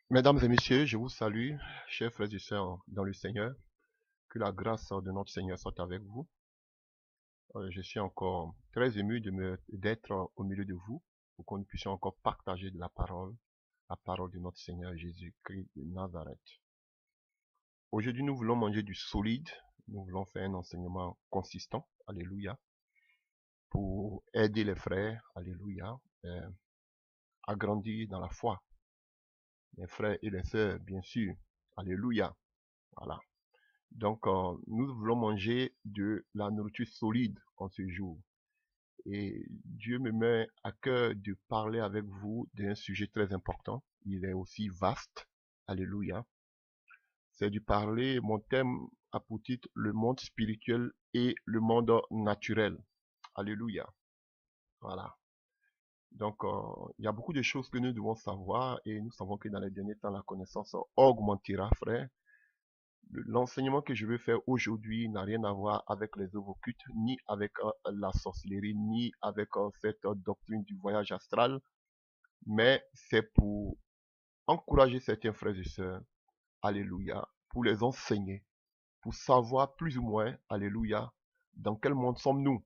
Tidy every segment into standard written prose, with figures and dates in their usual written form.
Mesdames et messieurs, je vous salue, chers frères et sœurs dans le Seigneur. Que la grâce de notre Seigneur soit avec vous. Je suis encore très ému d'être au milieu de vous pour que nous puissions encore partager de la parole de notre Seigneur Jésus-Christ de Nazareth. Aujourd'hui, nous voulons manger du solide. Nous voulons faire un enseignement consistant. Alléluia. Pour aider les frères. Alléluia. À grandir dans la foi. Les frères et les sœurs, bien sûr. Alléluia. Voilà. Donc, nous voulons manger de la nourriture solide en ce jour. Et Dieu me met à cœur de parler avec vous d'un sujet très important. Il est aussi vaste. Alléluia. C'est de parler, mon thème a pour titre le monde spirituel et le monde naturel. Alléluia. Voilà. Donc, il y a beaucoup de choses que nous devons savoir et nous savons que dans les derniers temps, la connaissance augmentera, frère. L'enseignement que je vais faire aujourd'hui n'a rien à voir avec les œuvres occultes, ni avec la sorcellerie, ni avec cette doctrine du voyage astral, mais c'est pour encourager certains frères et sœurs, alléluia, pour les enseigner, pour savoir plus ou moins, alléluia, dans quel monde sommes-nous,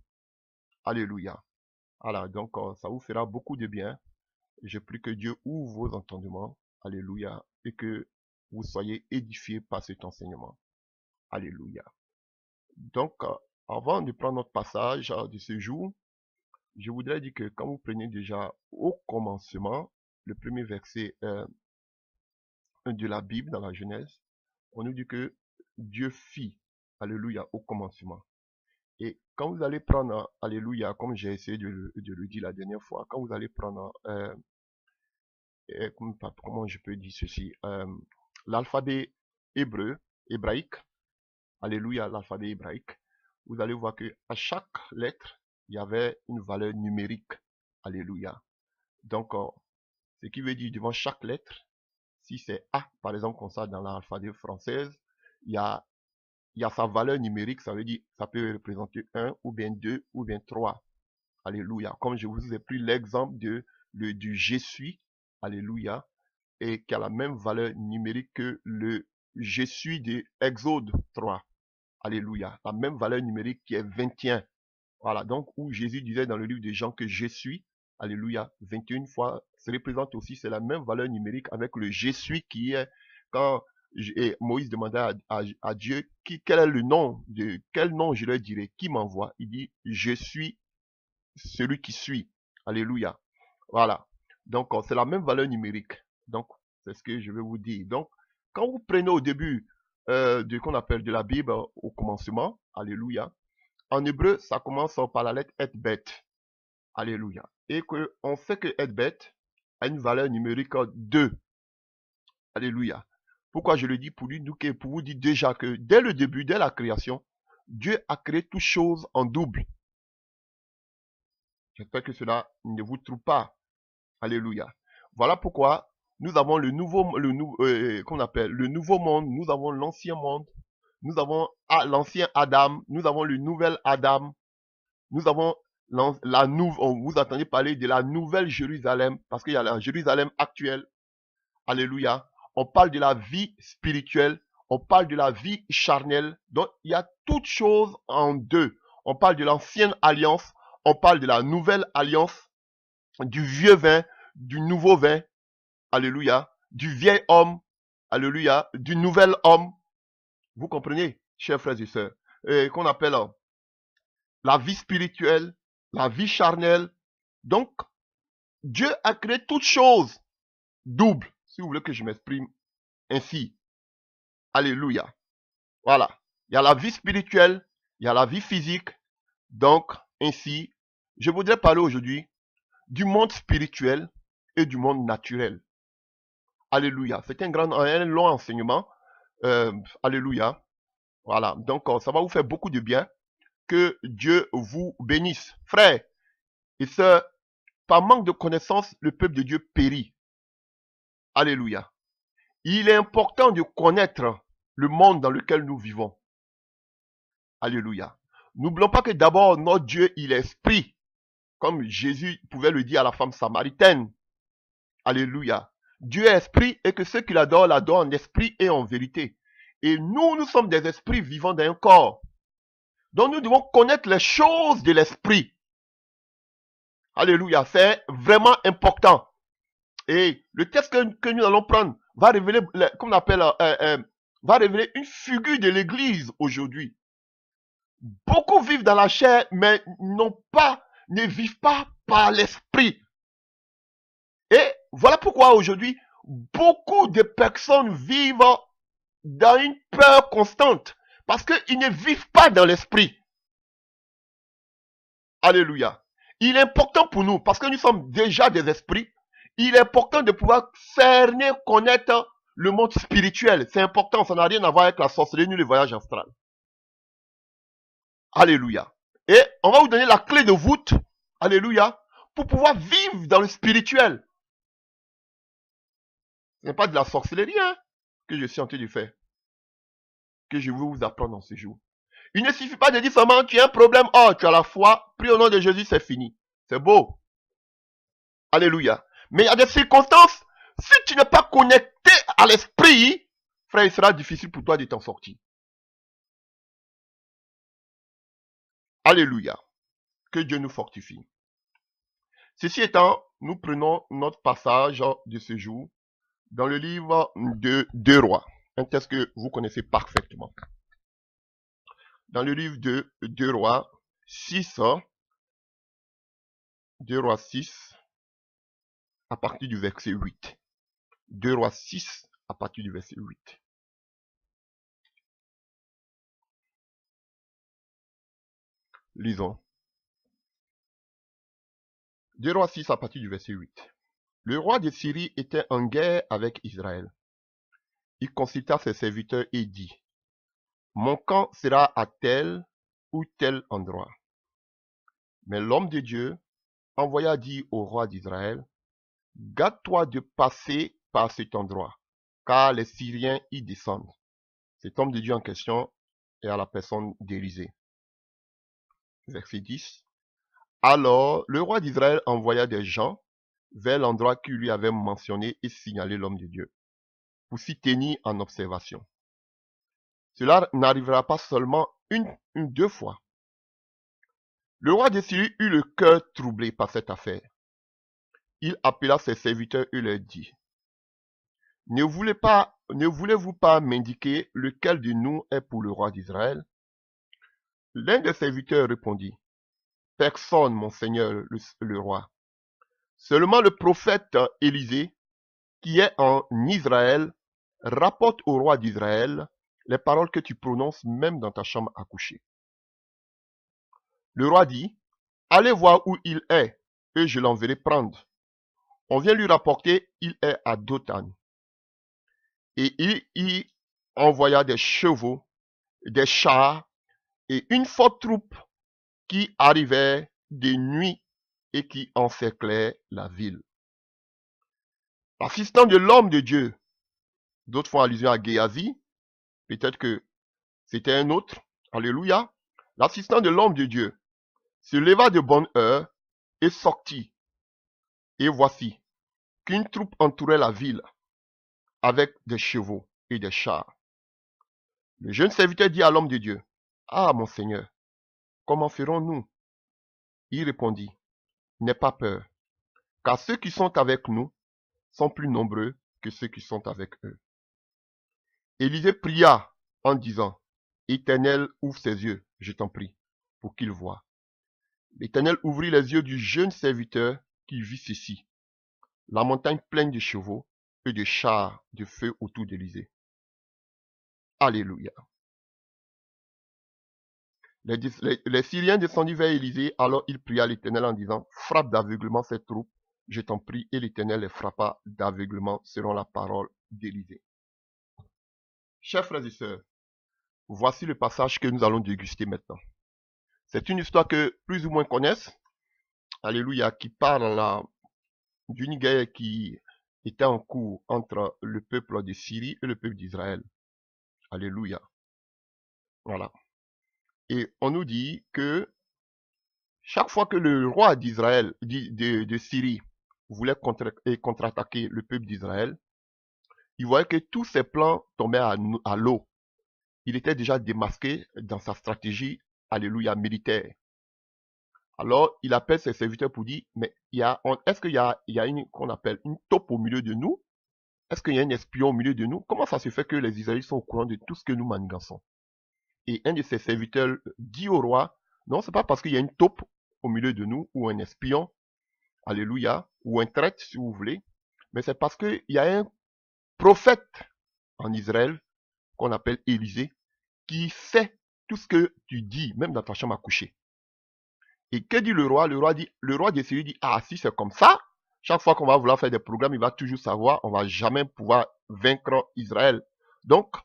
alléluia. Voilà, donc ça vous fera beaucoup de bien. Je prie que Dieu ouvre vos entendements, alléluia, et que vous soyez édifiés par cet enseignement, alléluia. Donc, avant de prendre notre passage de ce jour, je voudrais dire que quand vous prenez déjà au commencement, le premier verset de la Bible dans la Genèse, on nous dit que Dieu fit, alléluia, au commencement. Et quand vous allez prendre, alléluia, comme j'ai essayé de le dire la dernière fois, quand vous allez prendre, comment je peux dire ceci, l'alphabet hébraïque, alléluia, l'alphabet hébraïque, vous allez voir que à chaque lettre, il y avait une valeur numérique. Alléluia. Donc, ce qui veut dire devant chaque lettre, si c'est A, par exemple, comme ça, dans l'alphabet française, il y a, il y a sa valeur numérique, ça veut dire, ça peut représenter 1, ou bien 2, ou bien 3. Alléluia. Comme je vous ai pris l'exemple du je suis, alléluia, et qui a la même valeur numérique que le je suis de Exode 3. Alléluia. La même valeur numérique qui est 21. Voilà. Donc, où Jésus disait dans le livre de Jean que je suis. Alléluia. 21 fois. Ça représente aussi, c'est la même valeur numérique avec le je suis qui est quand Moïse demandait à Dieu quel est le nom quel nom je leur dirai, qui m'envoie. Il dit, je suis celui qui suit. Alléluia. Voilà. Donc, c'est la même valeur numérique. Donc, c'est ce que je vais vous dire. Donc, quand vous prenez au début de qu'on appelle de la Bible au commencement, alléluia, en hébreu, ça commence par la lettre et bête. Alléluia. Et que on sait que et bête a une valeur numérique 2. Alléluia. Pourquoi je le dis pour vous dire déjà que dès le début, dès la création, Dieu a créé toutes choses en double. J'espère que cela ne vous trouve pas. Alléluia. Voilà pourquoi nous avons qu'on appelle le nouveau monde, nous avons l'ancien monde, nous avons l'ancien Adam, nous avons le nouvel Adam, nous avons vous entendez parler de la nouvelle Jérusalem, parce qu'il y a la Jérusalem actuelle. Alléluia. On parle de la vie spirituelle, on parle de la vie charnelle. Donc, il y a toutes choses en deux. On parle de l'ancienne alliance, on parle de la nouvelle alliance, du vieux vin, du nouveau vin. Alléluia. Du vieil homme. Alléluia. Du nouvel homme. Vous comprenez, chers frères et sœurs, qu'on appelle la vie spirituelle, la vie charnelle. Donc, Dieu a créé toutes choses doubles, si vous voulez que je m'exprime ainsi. Alléluia. Voilà. Il y a la vie spirituelle, il y a la vie physique. Donc, ainsi, je voudrais parler aujourd'hui du monde spirituel et du monde naturel. Alléluia. C'est un long enseignement. Alléluia. Voilà. Donc, ça va vous faire beaucoup de bien. Que Dieu vous bénisse. Frères et sœurs, par manque de connaissances, le peuple de Dieu périt. Alléluia. Il est important de connaître le monde dans lequel nous vivons. Alléluia. N'oublions pas que d'abord, notre Dieu, il est esprit. Comme Jésus pouvait le dire à la femme samaritaine. Alléluia. Dieu est esprit et que ceux qui l'adorent l'adorent en esprit et en vérité. Et nous sommes des esprits vivant dans un corps. Donc nous devons connaître les choses de l'esprit. Alléluia, c'est vraiment important. Et le texte que nous allons prendre va révéler, comme on appelle, va révéler une figure de l'église aujourd'hui. Beaucoup vivent dans la chair, mais ne vivent pas par l'esprit. Et voilà pourquoi aujourd'hui, beaucoup de personnes vivent dans une peur constante, parce qu'ils ne vivent pas dans l'esprit. Alléluia. Il est important pour nous, parce que nous sommes déjà des esprits, il est important de pouvoir cerner, connaître le monde spirituel. C'est important, ça n'a rien à voir avec la sorcellerie ni le voyage astral. Alléluia. Et on va vous donner la clé de voûte, alléluia, pour pouvoir vivre dans le spirituel. Ce n'est pas de la sorcellerie que je suis en train de faire, que je veux vous apprendre en ce jour. Il ne suffit pas de dire seulement tu as un problème, oh tu as la foi, prie au nom de Jésus, c'est fini. C'est beau. Alléluia. Mais il y a des circonstances, si tu n'es pas connecté à l'esprit, frère, il sera difficile pour toi de t'en sortir. Alléluia. Que Dieu nous fortifie. Ceci étant, nous prenons notre passage de ce jour dans le livre de 2 Rois. Un texte que vous connaissez parfaitement. Dans le livre de 2 Rois 6, 2 Rois 6, à partir du verset 8. 2 Rois 6, à partir du verset 8. Lisons. 2 Rois 6, à partir du verset 8. Le roi de Syrie était en guerre avec Israël. Il consulta ses serviteurs et dit, mon camp sera à tel ou tel endroit. Mais l'homme de Dieu envoya dire au roi d'Israël, garde-toi de passer par cet endroit, car les Syriens y descendent. Cet homme de Dieu en question est à la personne d'Élisée. Verset 10. Alors le roi d'Israël envoya des gens vers l'endroit qu'il lui avait mentionné et signalé l'homme de Dieu, pour s'y tenir en observation. Cela n'arrivera pas seulement une ou deux fois. Le roi de Syrie eut le cœur troublé par cette affaire. Il appela ses serviteurs et leur dit, ne voulez-vous pas m'indiquer lequel de nous est pour le roi d'Israël? L'un des serviteurs répondit, personne, mon seigneur le roi. Seulement le prophète Élisée, qui est en Israël, rapporte au roi d'Israël les paroles que tu prononces même dans ta chambre à coucher. Le roi dit, allez voir où il est, et je l'enverrai prendre. On vient lui rapporter, il est à Dothan. Et il y envoya des chevaux, des chars, et une forte troupe qui arrivait de nuit et qui encerclait la ville. L'assistant de l'homme de Dieu, d'autres font allusion à Géasi, peut-être que c'était un autre, alléluia. L'assistant de l'homme de Dieu se leva de bonne heure et sortit. Et voici qu'une troupe entourait la ville avec des chevaux et des chars. Le jeune serviteur dit à l'homme de Dieu, ah mon Seigneur, comment ferons-nous? Il répondit, n'aie pas peur, car ceux qui sont avec nous sont plus nombreux que ceux qui sont avec eux. Élisée pria en disant, Éternel, ouvre ses yeux, je t'en prie, pour qu'il voie. L'Éternel ouvrit les yeux du jeune serviteur qui vit ceci, la montagne pleine de chevaux et de chars de feu autour d'Élisée. Alléluia. Les Syriens descendirent vers Élisée, alors il pria l'Éternel en disant, frappe d'aveuglement cette troupe, je t'en prie, et l'Éternel les frappa d'aveuglement selon la parole d'Élisée. Chers frères et sœurs, voici le passage que nous allons déguster maintenant. C'est une histoire que plus ou moins connaissent, alléluia, qui parle là d'une guerre qui était en cours entre le peuple de Syrie et le peuple d'Israël. Alléluia. Voilà. Et on nous dit que chaque fois que le roi d'Israël, de Syrie, voulait contre-attaquer le peuple d'Israël, il voyait que tous ses plans tombaient à l'eau. Il était déjà démasqué dans sa stratégie, alléluia, militaire. Alors, il appelle ses serviteurs pour dire, mais est-ce qu'il y a une, qu'on appelle une taupe au milieu de nous? Est-ce qu'il y a un espion au milieu de nous? Comment ça se fait que les Israélites sont au courant de tout ce que nous manigansons? Et un de ses serviteurs dit au roi, non, c'est pas parce qu'il y a une taupe au milieu de nous, ou un espion, alléluia, ou un traître, si vous voulez, mais c'est parce qu'il y a un prophète en Israël, qu'on appelle Élisée, qui sait tout ce que tu dis, même dans ta chambre à coucher. Et que dit le roi? Le roi de Syrie dit, ah, si c'est comme ça, chaque fois qu'on va vouloir faire des programmes, il va toujours savoir, on va jamais pouvoir vaincre Israël. Donc,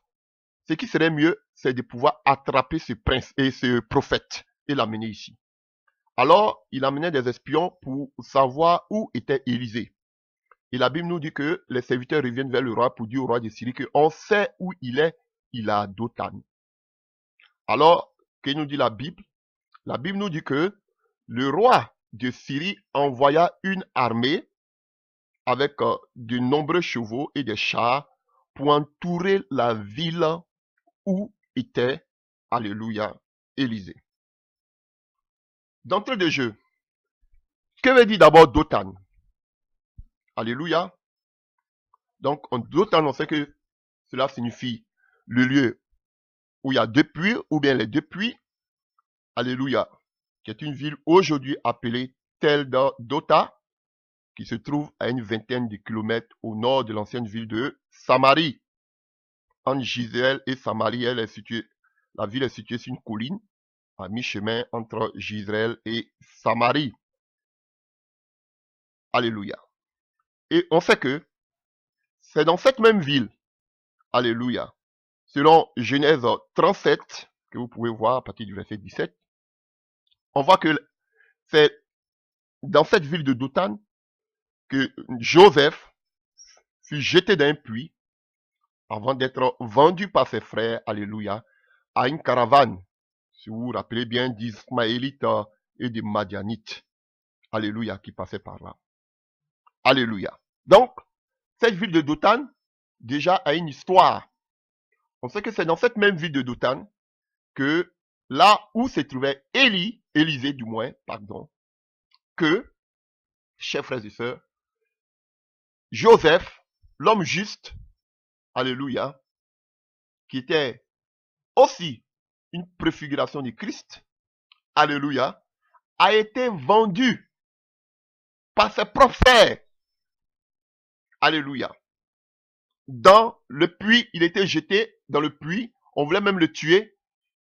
ce qui serait mieux, c'est de pouvoir attraper ce prince et ce prophète et l'amener ici. Alors, il amenait des espions pour savoir où était Élisée. Et la Bible nous dit que les serviteurs reviennent vers le roi pour dire au roi de Syrie qu'on sait où il est, il est à Dothan. Alors, que nous dit la Bible? La Bible nous dit que le roi de Syrie envoya une armée avec de nombreux chevaux et des chars pour entourer la ville où était, alléluia, Élisée. D'entrée de jeu, que veut dire d'abord Dothan? Alléluia. Donc, Dothan, on sait que cela signifie le lieu où il y a deux puits, ou bien les deux puits. Alléluia. Qui est une ville aujourd'hui appelée Tel Dotha, qui se trouve à une vingtaine de kilomètres au nord de l'ancienne ville de Samarie. Entre Gisèle et Samarie, la ville est située sur une colline, à mi-chemin entre Gisèle et Samarie. Alléluia. Et on sait que c'est dans cette même ville, alléluia, selon Genèse 37, que vous pouvez voir à partir du verset 17, on voit que c'est dans cette ville de Dothan que Joseph fut jeté dans un puits avant d'être vendu par ses frères, alléluia, à une caravane, si vous vous rappelez bien, d'Ismaélites et de Madianites, alléluia, qui passaient par là. Alléluia. Donc, cette ville de Dothan, déjà, a une histoire. On sait que c'est dans cette même ville de Dothan que là où se trouvait Élisée du moins, pardon, que, chers frères et sœurs, Joseph, l'homme juste, alléluia, qui était aussi une préfiguration du Christ, alléluia, a été vendu par ses propres frères, alléluia. Dans le puits, il était jeté dans le puits, on voulait même le tuer,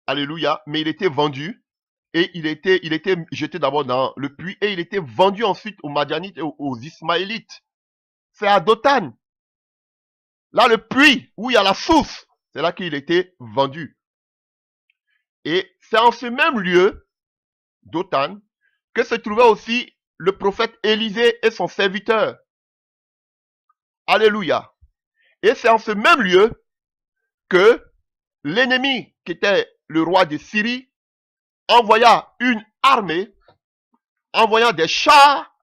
alléluia, mais il était vendu, et il était jeté d'abord dans le puits, et il était vendu ensuite aux Madianites et aux Ismaélites. C'est à Dothan. Là, le puits, où il y a la source, c'est là qu'il était vendu. Et c'est en ce même lieu, Dothan, que se trouvait aussi le prophète Élisée et son serviteur. Alléluia. Et c'est en ce même lieu que l'ennemi, qui était le roi de Syrie, envoya une armée, envoyant des chars,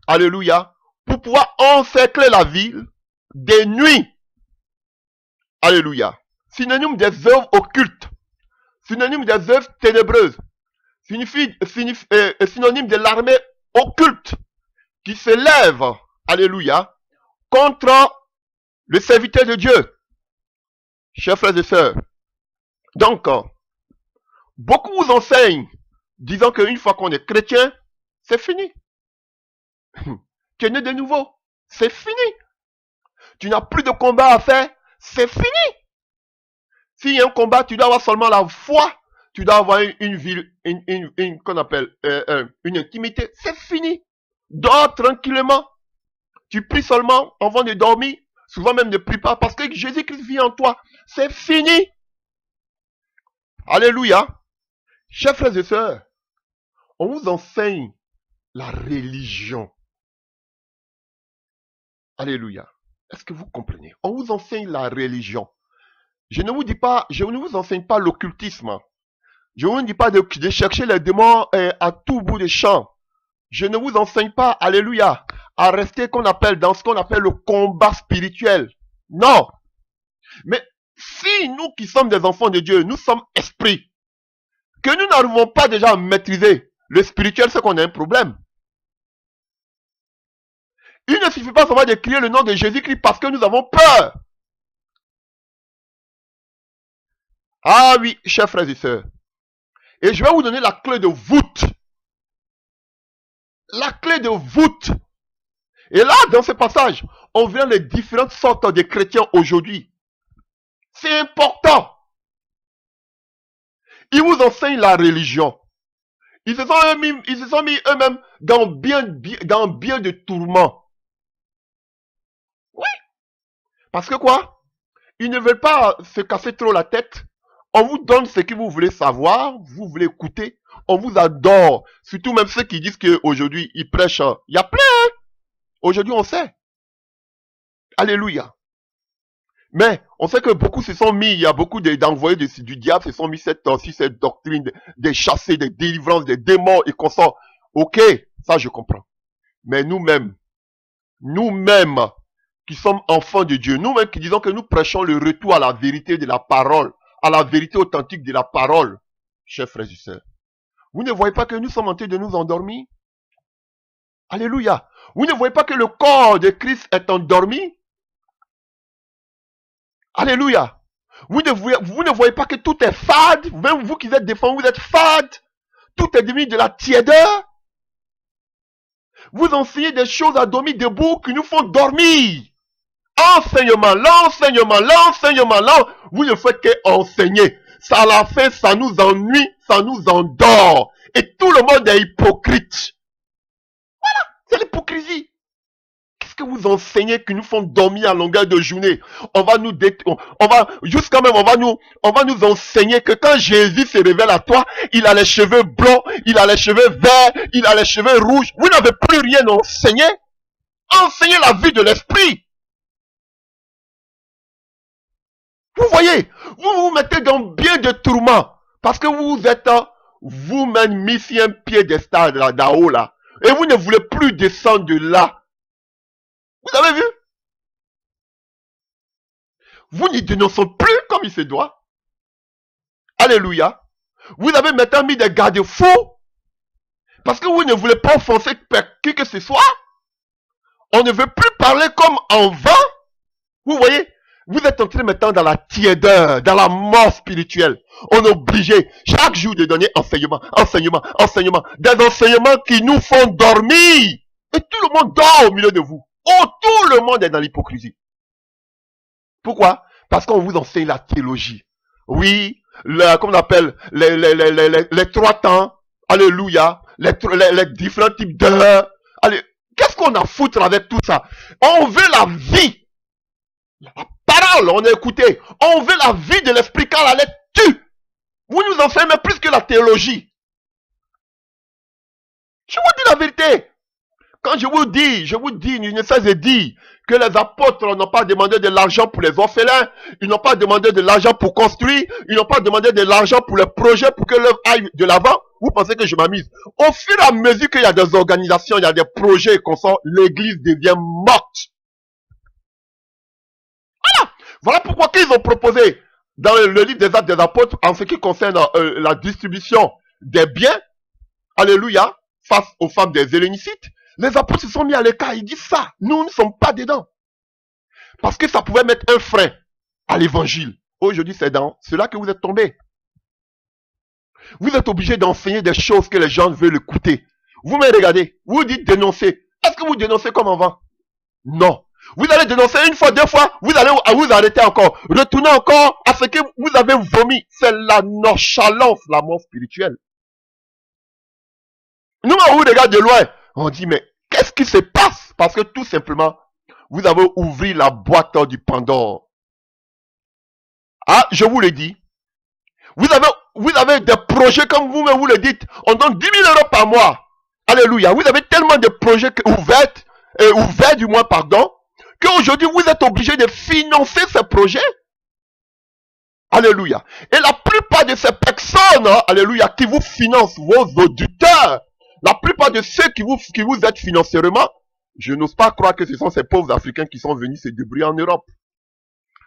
alléluia, pour pouvoir encercler la ville des nuits. Alléluia. Synonyme des œuvres occultes, synonyme des œuvres ténébreuses, synonyme de l'armée occulte qui se lève, alléluia, contre le serviteur de Dieu. Chers frères et sœurs, donc, beaucoup vous enseignent, disant qu'une fois qu'on est chrétien, c'est fini. Tu es né de nouveau, c'est fini. Tu n'as plus de combat à faire, c'est fini. S'il y a un combat, tu dois avoir seulement la foi, tu dois avoir qu'on appelle une intimité, c'est fini. Dors tranquillement. Tu pries seulement avant de dormir. Souvent même ne prie pas parce que Jésus-Christ vit en toi. C'est fini. Alléluia. Chers frères et sœurs, on vous enseigne la religion. Alléluia. Est-ce que vous comprenez? On vous enseigne la religion. Je ne vous enseigne pas l'occultisme. Je ne vous dis pas de chercher les démons à tout bout des champs. Je ne vous enseigne pas, alléluia, à rester dans ce qu'on appelle le combat spirituel. Non. Mais si nous qui sommes des enfants de Dieu, nous sommes esprits, que nous n'arrivons pas déjà à maîtriser le spirituel, c'est qu'on a un problème. Il ne suffit pas seulement de crier le nom de Jésus-Christ parce que nous avons peur. Ah oui, chers frères et sœurs. Et je vais vous donner la clé de voûte. La clé de voûte. Et là, dans ce passage, on verra les différentes sortes de chrétiens aujourd'hui. C'est important. Ils vous enseignent la religion. Ils se sont mis eux-mêmes dans bien de tourments. Oui. Parce que quoi? Ils ne veulent pas se casser trop la tête. On vous donne ce que vous voulez savoir, vous voulez écouter. On vous adore. Surtout même ceux qui disent qu'aujourd'hui, ils prêchent. Il y a plein. Hein? Aujourd'hui, on sait. Alléluia. Mais on sait que beaucoup se sont mis, il y a beaucoup d'envoyés du diable se sont mis cette doctrine des chassés, des délivrances, des démons et consorts. Ok, ça je comprends. Mais nous-mêmes qui sommes enfants de Dieu, nous-mêmes qui disons que nous prêchons le retour à la vérité de la parole, à la vérité authentique de la parole, chers frères et sœurs, vous ne voyez pas que nous sommes en train de nous endormir? Alléluia. Vous ne voyez pas que le corps de Christ est endormi? Alléluia. Vous ne voyez pas que tout est fade? Même vous qui êtes défendus, vous êtes fade. Tout est devenu de la tiédeur. Vous enseignez des choses à dormir debout qui nous font dormir. Enseignement, l'enseignement. Vous ne faites qu'enseigner. Ça, à la fin, ça nous ennuie, ça nous endort. Et tout le monde est hypocrite. Voilà, c'est l'hypocrisie. Qu'est-ce que vous enseignez qui nous font dormir à longueur de journée? On va nous enseigner que quand Jésus se révèle à toi, il a les cheveux blancs, il a les cheveux verts, il a les cheveux rouges. Vous n'avez plus rien à enseigner. Enseignez la vie de l'esprit. Vous voyez, vous vous mettez dans bien de tourments parce que vous êtes vous-même mis sur un piédestal là-haut là, et vous ne voulez plus descendre de là. Vous avez vu? Vous n'y dénoncez plus comme il se doit. Alléluia. Vous avez maintenant mis des garde-fous parce que vous ne voulez pas offenser qui que ce soit. On ne veut plus parler comme en vain. Vous voyez? Vous êtes entré maintenant dans la tiédeur, dans la mort spirituelle. On est obligé chaque jour de donner enseignement. Des enseignements qui nous font dormir. Et tout le monde dort au milieu de vous. Oh, tout le monde est dans l'hypocrisie. Pourquoi? Parce qu'on vous enseigne la théologie. Oui, comme on appelle, les 3 temps. Alléluia. Les différents types d'heures. Allez, qu'est-ce qu'on a à foutre avec tout ça? On veut la vie. La parole, on a écouté. On veut la vie de l'esprit quand la lettre tue. Vous nous enseignez plus que la théologie. Je vous dis la vérité. Quand je vous dis, je ne cesse de dire que les apôtres n'ont pas demandé de l'argent pour les orphelins, ils n'ont pas demandé de l'argent pour construire, ils n'ont pas demandé de l'argent pour les projets pour que l'œuvre aille de l'avant. Vous pensez que je m'amuse? Au fur et à mesure qu'il y a des organisations, il y a des projets comme ça, l'église devient morte. Voilà pourquoi qu'ils ont proposé dans le livre des Actes des Apôtres, en ce qui concerne la distribution des biens, alléluia, face aux femmes des Hellénicites, les apôtres se sont mis à l'écart. Ils disent ça, nous ne sommes pas dedans. Parce que ça pouvait mettre un frein à l'évangile. Aujourd'hui, c'est dans cela que vous êtes tombés. Vous êtes obligés d'enseigner des choses que les gens veulent écouter. Vous me regardez, vous dites dénoncer. Est-ce que vous dénoncez comme avant? Non. Vous allez dénoncer une fois, 2 fois, vous allez vous arrêter encore. Retournez encore à ce que vous avez vomi. C'est la nonchalance, la mort spirituelle. Nous, on vous regarde de loin. On dit, mais qu'est-ce qui se passe? Parce que tout simplement, vous avez ouvert la boîte du Pandore. Ah, je vous le dis. Vous avez des projets, comme vous-même vous le dites. On donne 10 000 euros par mois. Alléluia. Vous avez tellement de projets ouverts du moins, pardon, qu'aujourd'hui, vous êtes obligé de financer ces projets. Alléluia. Et la plupart de ces personnes, alléluia, qui vous financent, vos auditeurs, la plupart de ceux qui vous aident financièrement, Je n'ose pas croire que ce sont ces pauvres Africains qui sont venus se débrouiller en Europe.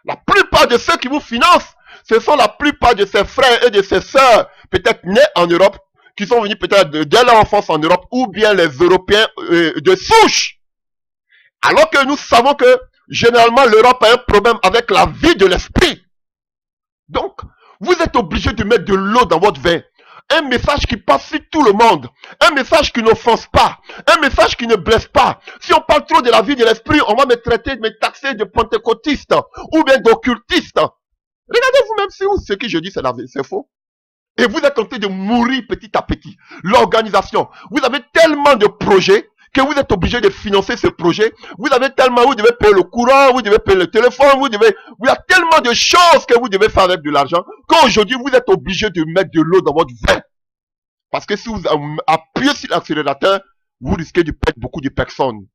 La plupart de ceux qui vous financent, ce sont la plupart de ces frères et de ces sœurs, peut-être nés en Europe, qui sont venus peut-être dès leur enfance en Europe, ou bien les Européens de souche. Alors que nous savons que, généralement, l'Europe a un problème avec la vie de l'esprit. Donc, vous êtes obligé de mettre de l'eau dans votre vin. Un message qui passe sur tout le monde. Un message qui n'offense pas. Un message qui ne blesse pas. Si on parle trop de la vie de l'esprit, on va me traiter, me taxer de pentecôtiste ou bien d'occultiste. Regardez vous-même si ce que je dis c'est faux. Et vous êtes en train de mourir petit à petit. L'organisation. Vous avez tellement de projets que vous êtes obligé de financer ce projet. Vous avez tellement, vous devez payer le courant, vous devez payer le téléphone, il y a tellement de choses que vous devez faire avec de l'argent qu'aujourd'hui vous êtes obligé de mettre de l'eau dans votre vin. Parce que si vous appuyez sur l'accélérateur, vous risquez de perdre beaucoup de personnes.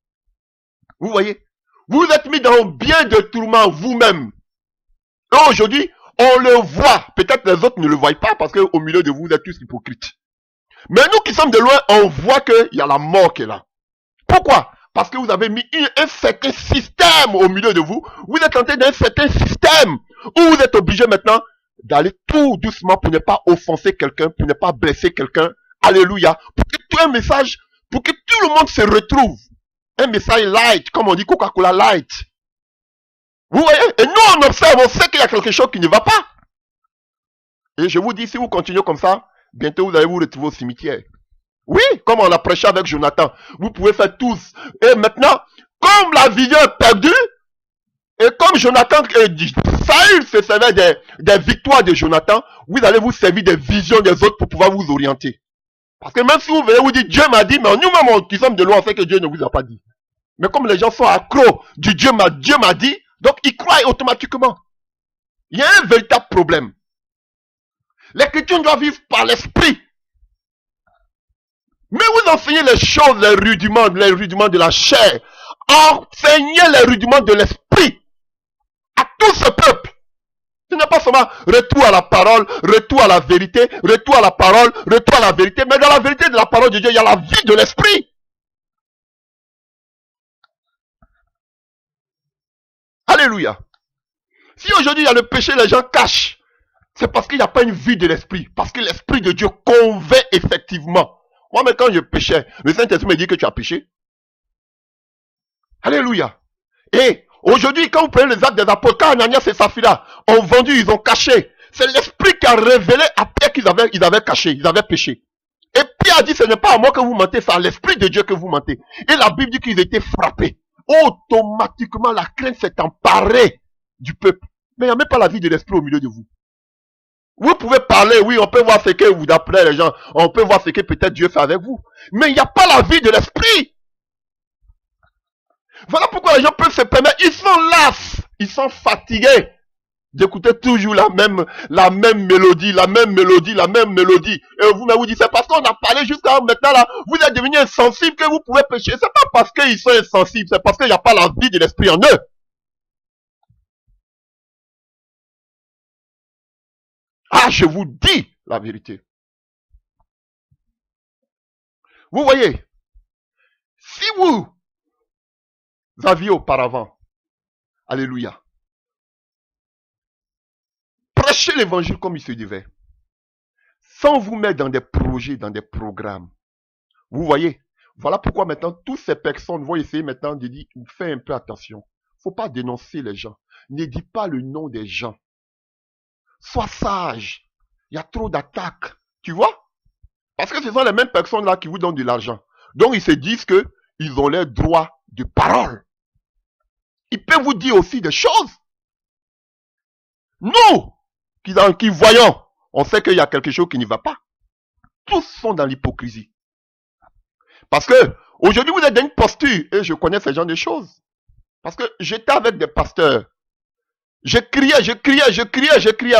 Vous voyez? Vous êtes mis dans bien de tourments vous-même. Et aujourd'hui, on le voit. Peut-être les autres ne le voient pas parce qu'au milieu de vous, vous êtes tous hypocrites. Mais nous qui sommes de loin, on voit qu'il y a la mort qui est là. Pourquoi? Parce que vous avez mis un certain système au milieu de vous. Vous êtes entré dans un certain système où vous êtes obligé maintenant d'aller tout doucement pour ne pas offenser quelqu'un, pour ne pas blesser quelqu'un. Alléluia. Pour que tout un message, pour que tout le monde se retrouve. Un message light, comme on dit Coca-Cola light. Vous voyez? Et nous on observe, on sait qu'il y a quelque chose qui ne va pas. Et je vous dis, si vous continuez comme ça, bientôt vous allez vous retrouver au cimetière. Oui, comme on l'a prêché avec Jonathan. Vous pouvez faire tous. Et maintenant, comme la vision est perdue, et comme Jonathan, Saül se servait des victoires de Jonathan, vous allez vous servir des visions des autres pour pouvoir vous orienter. Parce que même si vous venez vous dire Dieu m'a dit, mais nous-mêmes qui sommes de loin, on sait que Dieu ne vous a pas dit. Mais comme les gens sont accros du Dieu m'a dit, donc ils croient automatiquement. Il y a un véritable problème. Les chrétiens doivent vivre par l'esprit. Mais vous enseignez les choses, les rudiments de la chair. Enseignez les rudiments de l'esprit à tout ce peuple. Ce n'est pas seulement retour à la parole, retour à la vérité, retour à la parole, retour à la vérité. Mais dans la vérité de la parole de Dieu, il y a la vie de l'esprit. Alléluia. Si aujourd'hui il y a le péché, les gens cachent. C'est parce qu'il n'y a pas une vie de l'esprit. Parce que l'esprit de Dieu convainc effectivement. Moi, mais quand je péchais, le Saint-Esprit me dit que tu as péché. Alléluia. Et aujourd'hui, quand vous prenez les actes des apôtres, quand Ananias et Saphira ont vendu, ils ont caché. C'est l'esprit qui a révélé à Pierre qu'ils avaient caché, ils avaient péché. Et Pierre a dit, ce n'est pas à moi que vous mentez, c'est à l'esprit de Dieu que vous mentez. Et la Bible dit qu'ils étaient frappés. Automatiquement, la crainte s'est emparée du peuple. Mais il n'y a même pas la vie de l'esprit au milieu de vous. Vous pouvez parler, oui, on peut voir ce que vous appelez les gens, on peut voir ce que peut-être Dieu fait avec vous. Mais il n'y a pas la vie de l'esprit. Voilà pourquoi les gens peuvent se permettre, ils sont las, ils sont fatigués d'écouter toujours la même mélodie. Et vous dites, c'est parce qu'on a parlé jusqu'à maintenant là, vous êtes devenus insensibles que vous pouvez pécher. C'est pas parce qu'ils sont insensibles, c'est parce qu'il n'y a pas la vie de l'esprit en eux. Ah, je vous dis la vérité. Vous voyez, si vous aviez auparavant, alléluia, prêchez l'évangile comme il se devait, sans vous mettre dans des projets, dans des programmes. Vous voyez, voilà pourquoi maintenant, toutes ces personnes vont essayer maintenant de dire, fais un peu attention. Faut pas dénoncer les gens. Ne dis pas le nom des gens. Sois sage. Il y a trop d'attaques. Tu vois? Parce que ce sont les mêmes personnes là qui vous donnent de l'argent. Donc ils se disent que ils ont leur droit de parole. Ils peuvent vous dire aussi des choses. Nous, qui voyons, on sait qu'il y a quelque chose qui ne va pas. Tous sont dans l'hypocrisie. Parce que aujourd'hui vous êtes dans une posture, et je connais ce genre de choses. Parce que j'étais avec des pasteurs. Je criais.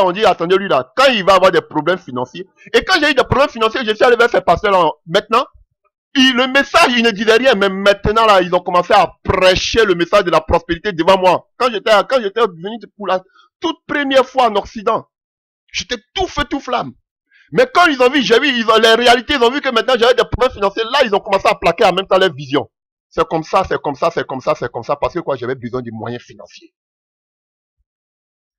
On dit, attendez, lui là, quand il va avoir des problèmes financiers. Et quand j'ai eu des problèmes financiers, je suis allé vers ces pasteurs-là. Maintenant, le message, il ne disait rien. Mais maintenant, là, ils ont commencé à prêcher le message de la prospérité devant moi. Quand j'étais venu pour la toute première fois en Occident, j'étais tout feu, tout flamme. Mais quand ils ont vu, les réalités, ils ont vu que maintenant j'avais des problèmes financiers. Là, ils ont commencé à plaquer en même temps leur vision. c'est comme ça, c'est comme ça, c'est comme ça, c'est comme ça, parce que quoi, j'avais besoin de moyens financiers.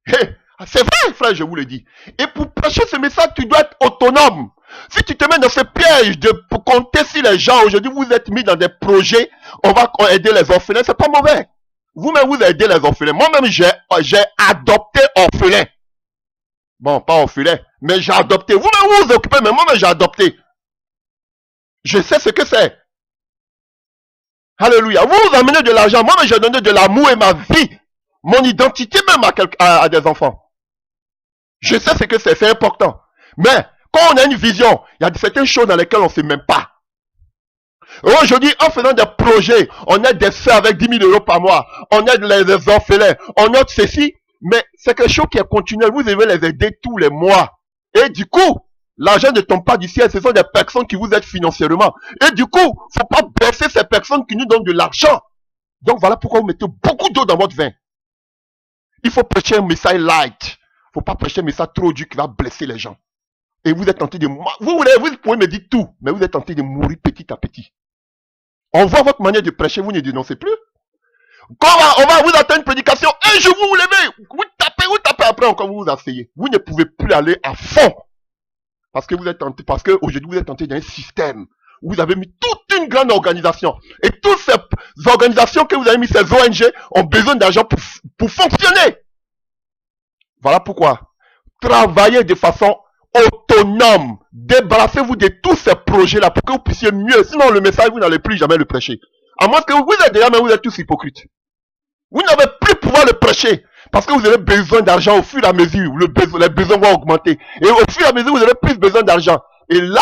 Hey, c'est vrai, frère, je vous le dis. Et pour prêcher ce message, tu dois être autonome. Si tu te mets dans ce piège de compter sur les gens, aujourd'hui, vous êtes mis dans des projets, on va aider les orphelins, c'est pas mauvais. Vous-même, vous aidez les orphelins. Moi-même, j'ai adopté orphelin. Bon, pas orphelin, mais j'ai adopté. Vous-même, vous vous occupez, mais moi-même, j'ai adopté. Je sais ce que c'est. Alléluia. Vous vous amenez de l'argent. Moi-même, j'ai donné de l'amour et ma vie. Mon identité même à des enfants. Je sais ce que c'est important. Mais, quand on a une vision, il y a certaines choses dans lesquelles on ne sait même pas. Aujourd'hui, en faisant des projets, on aide des soeurs avec 10 000 euros par mois. On aide les orphelins. On aide ceci. Mais c'est quelque chose qui est continuel. Vous devez les aider tous les mois. Et du coup, l'argent ne tombe pas du ciel. Ce sont des personnes qui vous aident financièrement. Et du coup, il ne faut pas blesser ces personnes qui nous donnent de l'argent. Donc voilà pourquoi vous mettez beaucoup d'eau dans votre vin. Il faut prêcher un message light. Il ne faut pas prêcher un message trop dur qui va blesser les gens. Et vous êtes tenté de mourir. Vous pouvez me dire tout, mais vous êtes tenté de mourir petit à petit. On voit votre manière de prêcher, vous ne dénoncez plus. Quand on va vous attendre une prédication, un jour vous vous levez, vous tapez, après encore vous vous asseyez. Vous ne pouvez plus aller à fond. Parce que vous êtes tenté, parce qu'aujourd'hui vous êtes tenté d'un système. Vous avez mis toute une grande organisation. Et toutes ces organisations que vous avez mis, ces ONG, ont besoin d'argent pour fonctionner. Voilà pourquoi. Travaillez de façon autonome. Débarrassez-vous de tous ces projets-là pour que vous puissiez mieux. Sinon, le message, vous n'allez plus jamais le prêcher. À moins que vous êtes déjà, mais vous êtes tous hypocrites. Vous n'avez plus pouvoir le prêcher. Parce que vous avez besoin d'argent au fur et à mesure. Les besoins vont augmenter. Et au fur et à mesure, vous avez plus besoin d'argent. Et là,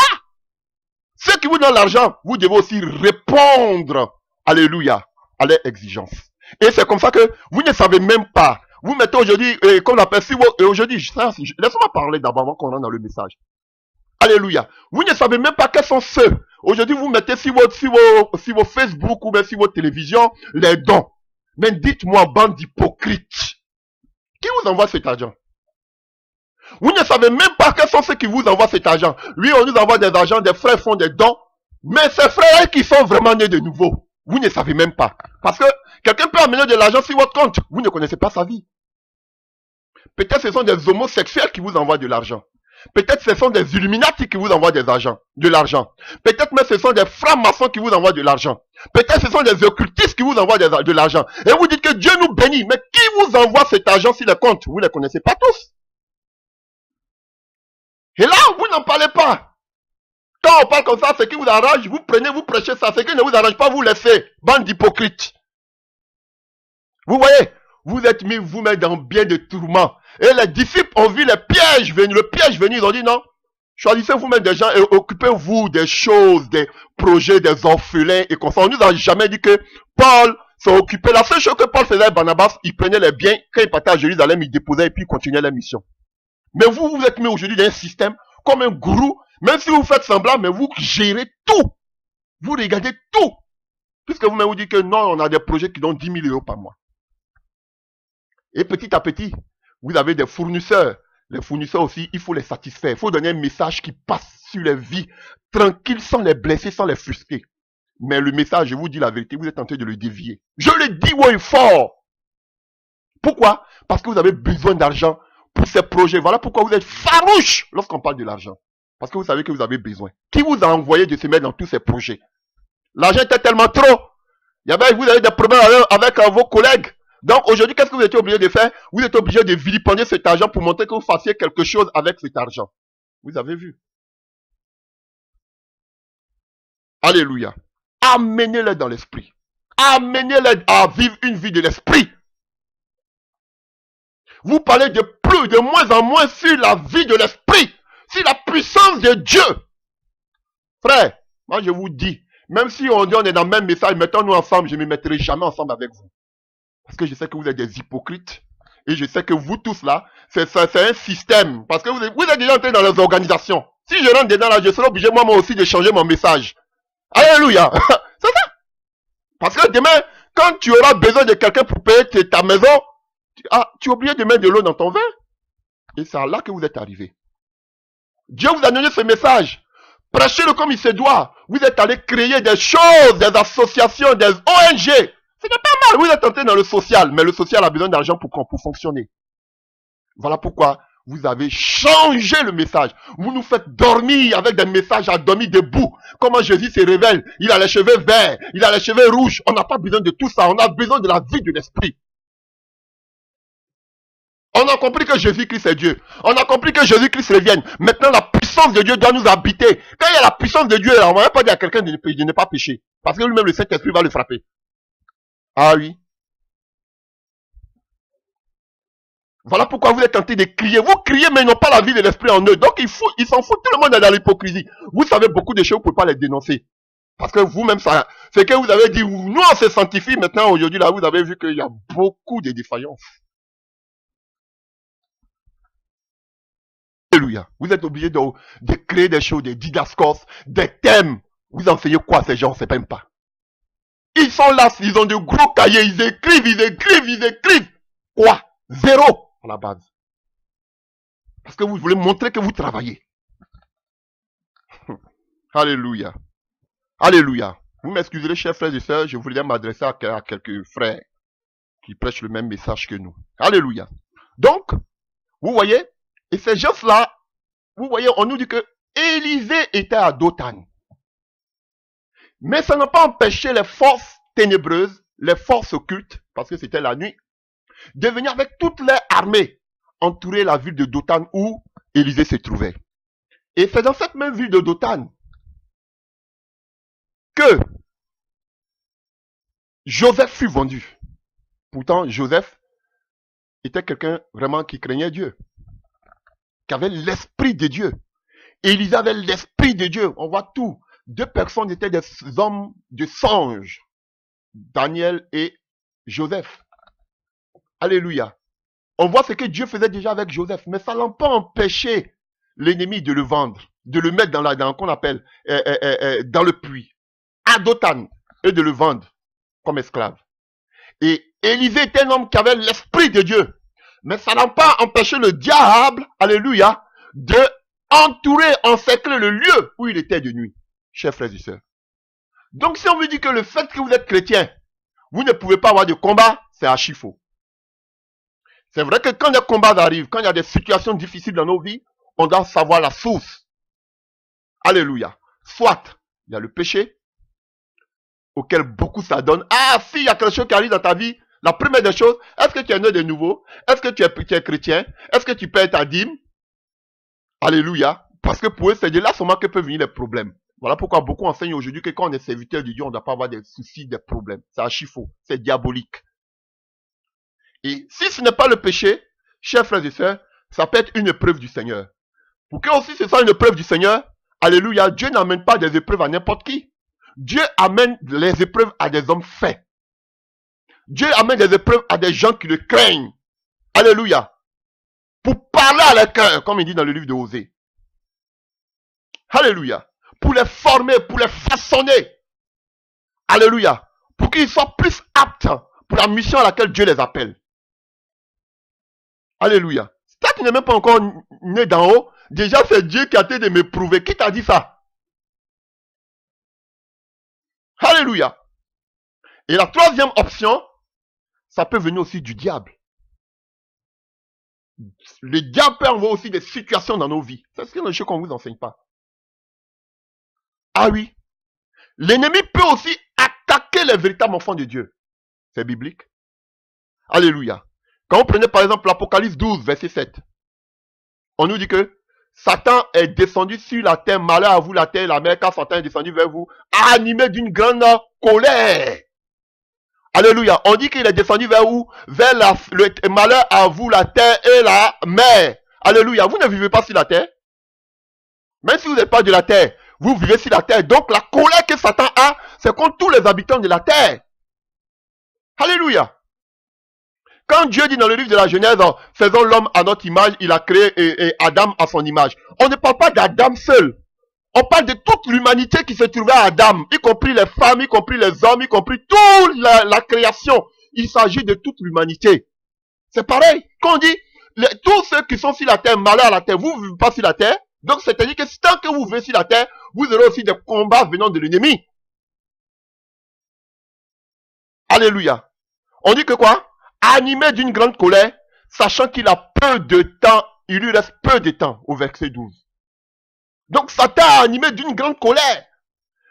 ceux qui vous donnent l'argent, vous devez aussi répondre, alléluia, à leurs exigences. Et c'est comme ça que vous ne savez même pas. Vous mettez aujourd'hui, comme on appelle, aujourd'hui, laisse-moi parler d'abord avant qu'on rentre dans le message. Alléluia. Vous ne savez même pas quels sont ceux. Aujourd'hui, vous mettez sur vos Facebook ou bien sur votre télévision les dons. Mais dites-moi, bande d'hypocrites, qui vous envoie cet argent? Vous ne savez même pas quels sont ceux qui vous envoient cet argent. Lui, on nous envoie des argents, des frères font des dons. Mais ces frères qui sont vraiment nés de nouveau, vous ne savez même pas. Parce que quelqu'un peut amener de l'argent sur votre compte. Vous ne connaissez pas sa vie. Peut-être ce sont des homosexuels qui vous envoient de l'argent. Peut-être ce sont des Illuminati qui vous envoient de l'argent. Peut-être même ce sont des francs-maçons qui vous envoient de l'argent. Peut-être ce sont des occultistes qui vous envoient de l'argent. Et vous dites que Dieu nous bénit. Mais qui vous envoie cet argent sur les comptes? Vous ne les connaissez pas tous. Et là, vous n'en parlez pas. Quand on parle comme ça, ce qui vous arrange, vous prenez, vous prêchez ça. Ce qui ne vous arrange pas, vous laissez. Bande d'hypocrites. Vous voyez, vous êtes mis vous-même dans bien de tourments. Et les disciples ont vu les pièges venir. Le piège venir, ils ont dit non. Choisissez vous-même des gens et occupez-vous des choses, des projets, des orphelins et comme ça. On nous a jamais dit que Paul s'est occupé. La seule chose que Paul faisait à Barnabas, il prenait les biens. Quand il partait à Jérusalem, il déposait et puis il continuait la mission. Mais vous, vous êtes mis aujourd'hui dans un système comme un gourou. Même si vous faites semblant, mais vous gérez tout. Vous regardez tout. Puisque vous-même vous dites que non, on a des projets qui donnent 10 000 euros par mois. Et petit à petit, vous avez des fournisseurs. Les fournisseurs aussi, il faut les satisfaire. Il faut donner un message qui passe sur les vies, tranquille, sans les blesser, sans les frustrer. Mais le message, je vous dis la vérité, vous êtes en train de le dévier. Je le dis haut et fort. Pourquoi? Parce que vous avez besoin d'argent pour ces projets. Voilà pourquoi vous êtes farouche lorsqu'on parle de l'argent. Parce que vous savez que vous avez besoin. Qui vous a envoyé de se mettre dans tous ces projets? L'argent était tellement trop. Vous avez des problèmes avec vos collègues. Donc aujourd'hui, qu'est-ce que vous êtes obligé de faire? Vous êtes obligé de vilipender cet argent pour montrer que vous fassiez quelque chose avec cet argent. Vous avez vu? Alléluia. Amenez-les dans l'esprit. Amenez-les à vivre une vie de l'esprit. Vous parlez de moins en moins sur la vie de l'esprit, sur la puissance de Dieu. Frère, moi je vous dis, même si on dit on est dans le même message, mettons-nous ensemble, je ne me mettrai jamais ensemble avec vous. Parce que je sais que vous êtes des hypocrites. Et je sais que vous tous là, c'est un système. Parce que vous êtes déjà entrés dans les organisations. Si je rentre dedans là, je serai obligé moi aussi de changer mon message. Alléluia. C'est ça. Parce que demain, quand tu auras besoin de quelqu'un pour payer ta maison, tu es obligé de mettre de l'eau dans ton vin. Et c'est là que vous êtes arrivé. Dieu vous a donné ce message. Prêchez-le comme il se doit. Vous êtes allé créer des choses, des associations, des ONG. Ce n'est pas mal. Vous êtes entré dans le social. Mais le social a besoin d'argent pour fonctionner. Voilà pourquoi vous avez changé le message. Vous nous faites dormir avec des messages à dormir debout. Comment Jésus se révèle. Il a les cheveux verts. Il a les cheveux rouges. On n'a pas besoin de tout ça. On a besoin de la vie de l'esprit. On a compris que Jésus-Christ est Dieu. On a compris que Jésus-Christ revienne. Maintenant, la puissance de Dieu doit nous habiter. Quand il y a la puissance de Dieu, on ne va pas dire à quelqu'un de ne pas pécher. Parce que lui-même, le Saint-Esprit va le frapper. Ah oui. Voilà pourquoi vous êtes tentés de crier. Vous criez, mais ils n'ont pas la vie de l'esprit en eux. Donc, ils s'en foutent. Tout le monde est dans l'hypocrisie. Vous savez beaucoup de choses, vous ne pouvez pas les dénoncer. Parce que vous-même, ça, c'est que vous avez dit, nous, on se sanctifie. Maintenant, aujourd'hui, là, vous avez vu qu'il y a beaucoup de défaillances. Alléluia. Vous êtes obligé de créer des choses, des didascos, des thèmes. Vous enseignez quoi à ces gens? On ne sait même pas. Ils sont là, ils ont de gros cahiers, ils écrivent. Quoi? Zéro à la base. Parce que vous voulez montrer que vous travaillez. Alléluia. Alléluia. Vous m'excuserez, chers frères et sœurs, je voulais m'adresser à quelques frères qui prêchent le même message que nous. Alléluia. Donc, vous voyez, et ces gens-là, vous voyez, on nous dit que Élisée était à Dothan. Mais ça n'a pas empêché les forces ténébreuses, les forces occultes, parce que c'était la nuit, de venir avec toute leur armée entourer la ville de Dothan où Élisée se trouvait. Et c'est dans cette même ville de Dothan que Joseph fut vendu. Pourtant, Joseph était quelqu'un vraiment qui craignait Dieu, qui avait l'esprit de Dieu. Élisée avait l'esprit de Dieu. On voit tout. Deux personnes étaient des hommes de songe, Daniel et Joseph. Alléluia. On voit ce que Dieu faisait déjà avec Joseph, mais ça n'a pas empêché l'ennemi de le vendre, de le mettre dans qu'on appelle dans le puits, à Dothan, et de le vendre comme esclave. Et Élisée était un homme qui avait l'esprit de Dieu, mais ça n'a pas empêché le diable, alléluia, de entourer, encercler le lieu où il était de nuit, chers frères et sœurs. Donc si on vous dit que le fait que vous êtes chrétien, vous ne pouvez pas avoir de combat, c'est archi faux. C'est vrai que quand les combats arrivent, quand il y a des situations difficiles dans nos vies, on doit savoir la source. Alléluia. Soit il y a le péché, auquel beaucoup s'adonnent. Ah, s'il y a quelque chose qui arrive dans ta vie, la première des choses, est-ce que tu es né de nouveau? Est-ce que tu es chrétien? Est-ce que tu payes ta dîme? Alléluia. Parce que pour eux, c'est de là seulement que peuvent venir les problèmes. Voilà pourquoi beaucoup enseignent aujourd'hui que quand on est serviteur de Dieu, on ne doit pas avoir des soucis, des problèmes. C'est archi faux. C'est diabolique. Et si ce n'est pas le péché, chers frères et sœurs, ça peut être une épreuve du Seigneur. Pour que aussi ce soit une épreuve du Seigneur, alléluia, Dieu n'amène pas des épreuves à n'importe qui. Dieu amène les épreuves à des hommes faits. Dieu amène des épreuves à des gens qui le craignent. Alléluia. Pour parler à leur cœur, comme il dit dans le livre de Osée. Alléluia. Pour les former, pour les façonner. Alléluia. Pour qu'ils soient plus aptes pour la mission à laquelle Dieu les appelle. Alléluia. Toi qui n'es même pas encore né d'en haut, déjà c'est Dieu qui a été de m'éprouver. Qui t'a dit ça? Alléluia. Et la troisième option, ça peut venir aussi du diable. Le diable peut envoyer aussi des situations dans nos vies. C'est ce que qu'on ne vous enseigne pas. Ah oui. L'ennemi peut aussi attaquer les véritables enfants de Dieu. C'est biblique. Alléluia. Quand vous prenez par exemple l'Apocalypse 12, verset 7, on nous dit que Satan est descendu sur la terre, malheur à vous la terre, la mer, car Satan est descendu vers vous, animé d'une grande colère. Alléluia. On dit qu'il est descendu vers où? Vers le malheur à vous la terre et la mer. Alléluia. Vous ne vivez pas sur la terre. Même si vous n'êtes pas de la terre, vous vivez sur la terre. Donc la colère que Satan a, c'est contre tous les habitants de la terre. Alléluia. Quand Dieu dit dans le livre de la Genèse, faisons l'homme à notre image, il a créé Adam à son image. On ne parle pas d'Adam seul. On parle de toute l'humanité qui se trouvait à Adam, y compris les femmes, y compris les hommes, y compris toute la création. Il s'agit de toute l'humanité. C'est pareil. Quand on dit, tous ceux qui sont sur la terre, malheur à la terre, vous ne vivez pas sur la terre. Donc c'est-à-dire que tant que vous vivez sur la terre, vous aurez aussi des combats venant de l'ennemi. Alléluia. On dit que quoi? Animé d'une grande colère, sachant qu'il a peu de temps, il lui reste peu de temps, au verset 12. Donc Satan est animé d'une grande colère.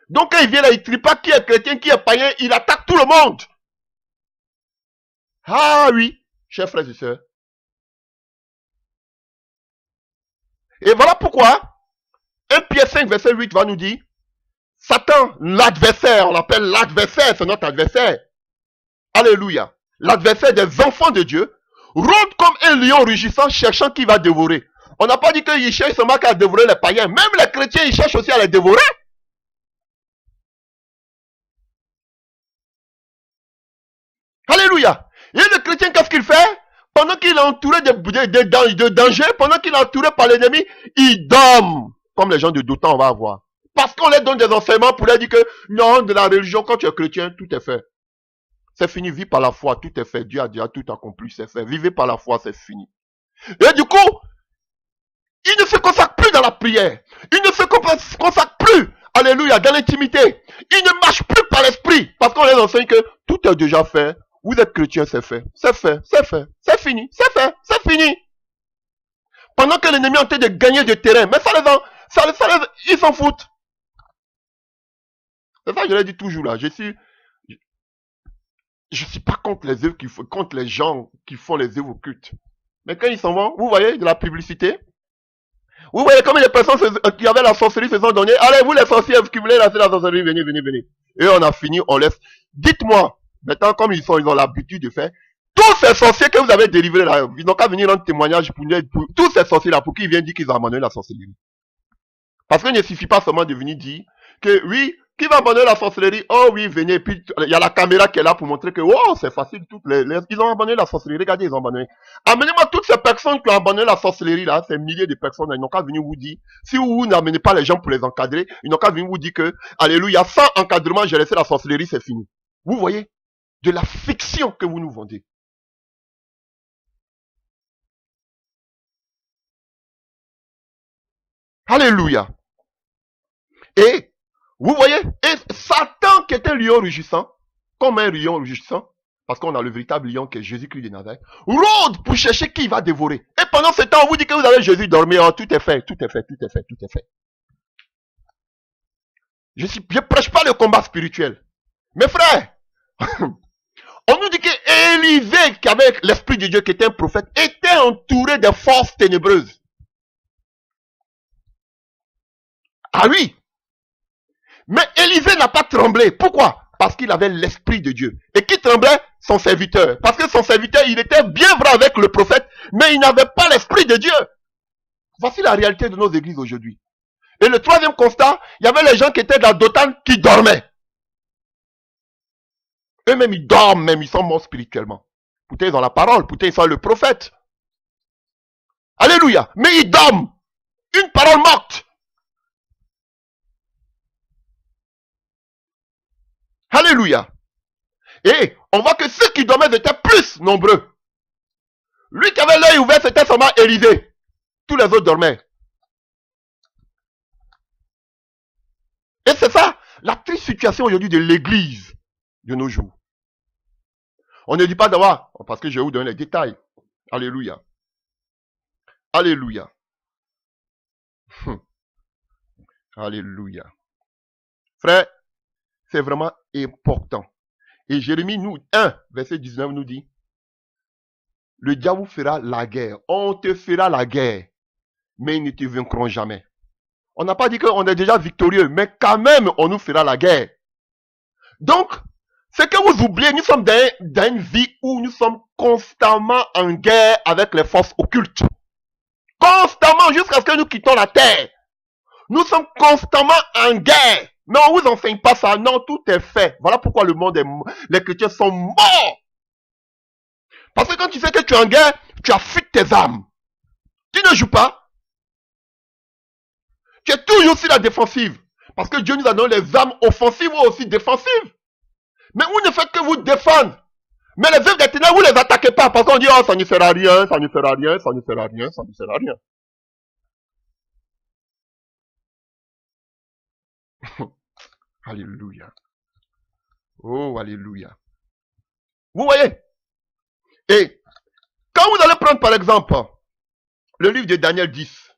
Donc quand il vient là, il ne trie pas qui est chrétien, qui est païen, il attaque tout le monde. Ah oui, chers frères et sœurs. Et voilà pourquoi 1 Pierre 5, verset 8 va nous dire, Satan, l'adversaire, on l'appelle l'adversaire, c'est notre adversaire. Alléluia. L'adversaire des enfants de Dieu, rôde comme un lion rugissant, cherchant qui va dévorer. On n'a pas dit qu'il cherche seulement qu'à dévorer les païens. Même les chrétiens, ils cherchent aussi à les dévorer. Alléluia. Et le chrétien, qu'est-ce qu'il fait? Pendant qu'il est entouré de dangers, pendant qu'il est entouré par l'ennemi, il dorme. Comme les gens de Dotan, on va voir. Parce qu'on leur donne des enseignements pour leur dire que non, de la religion, quand tu es chrétien, tout est fait. C'est fini, vis par la foi, tout est fait. Dieu a déjà tout accompli, c'est fait. Vivez par la foi, c'est fini. Et du coup, il ne se consacre plus dans la prière. Il ne se consacre plus, alléluia, dans l'intimité. Il ne marche plus par l'esprit. Parce qu'on leur enseigne que tout est déjà fait. Vous êtes chrétien, c'est fait. C'est fait, c'est fait, c'est fini, c'est fait, c'est fini. Pendant que l'ennemi est en train de gagner du terrain. Mais ils s'en foutent. C'est ça que je l'ai dit toujours là. Je suis pas contre les œuvres contre les gens qui font les œuvres occultes. Mais quand ils s'en vont, vous voyez de la publicité. Vous voyez combien de personnes qui avaient la sorcellerie se sont données. Allez, vous les sorciers qui voulez lancer la sorcellerie, venez, venez, venez. Et on a fini, on laisse. Dites-moi, maintenant comme ils ont l'habitude de faire, tous ces sorciers que vous avez délivrés là, ils n'ont qu'à venir rendre témoignage pour tous ces sorciers là, pour qu'ils viennent dire qu'ils ont abandonné la sorcellerie. Parce qu'il ne suffit pas seulement de venir dire que oui, qui va abandonner la sorcellerie? Oh oui, venez. Et puis, il y a la caméra qui est là pour montrer que, oh, c'est facile. Ils ont abandonné la sorcellerie. Regardez, ils ont abandonné. Amenez-moi toutes ces personnes qui ont abandonné la sorcellerie, là, ces milliers de personnes, ils n'ont qu'à venir vous dire, si vous n'amenez pas les gens pour les encadrer, ils n'ont qu'à venir vous dire que, alléluia, sans encadrement, j'ai laissé la sorcellerie, c'est fini. Vous voyez? De la fiction que vous nous vendez. Alléluia. Et, vous voyez, et Satan qui est un lion rugissant, comme un lion rugissant, parce qu'on a le véritable lion qui est Jésus-Christ de Nazareth, rôde pour chercher qui il va dévorer. Et pendant ce temps, on vous dit que vous avez Jésus dormir, oh, tout est fait, tout est fait, tout est fait, tout est fait. Je prêche pas le combat spirituel. Mes frères, on nous dit que Élisée, qui avait l'Esprit de Dieu, qui était un prophète, était entouré de forces ténébreuses. Ah oui. Mais Élisée n'a pas tremblé. Pourquoi? Parce qu'il avait l'Esprit de Dieu. Et qui tremblait? Son serviteur. Parce que son serviteur, il était bien vrai avec le prophète, mais il n'avait pas l'Esprit de Dieu. Voici la réalité de nos églises aujourd'hui. Et le troisième constat, il y avait les gens qui étaient dans Dothan qui dormaient. Eux-mêmes, ils dorment, même ils sont morts spirituellement. Pourtant, ils ont la parole, pourtant, ils sont le prophète. Alléluia. Mais ils dorment. Une parole morte. Alléluia. Et on voit que ceux qui dormaient étaient plus nombreux. Lui qui avait l'œil ouvert, c'était seulement Élisée. Tous les autres dormaient. Et c'est ça, la triste situation aujourd'hui de l'église de nos jours. On ne dit pas d'avoir, parce que je vais vous donner les détails. Alléluia. Alléluia. Alléluia. Frère, c'est vraiment important. Et Jérémie 1, verset 19 nous dit, le diable fera la guerre. On te fera la guerre. Mais ils ne te vaincront jamais. On n'a pas dit qu'on est déjà victorieux, mais quand même, on nous fera la guerre. Donc, c'est que vous oubliez, nous sommes dans une vie où nous sommes constamment en guerre avec les forces occultes. Constamment, jusqu'à ce que nous quittons la terre. Nous sommes constamment en guerre. Mais on ne vous enseigne pas ça. Non, tout est fait. Voilà pourquoi le monde les chrétiens sont morts. Parce que quand tu sais que tu es en guerre, tu affûtes tes armes. Tu ne joues pas. Tu es toujours sur la défensive. Parce que Dieu nous a donné les armes offensives ou aussi défensives. Mais vous ne faites que vous défendre. Mais les œuvres des ténèbres, vous ne les attaquez pas. Parce qu'on dit, oh, ça ne fera rien, ça ne fera rien, ça ne fera rien, ça ne fera rien. Alléluia. Oh, alléluia. Vous voyez? Et quand vous allez prendre par exemple le livre de Daniel 10,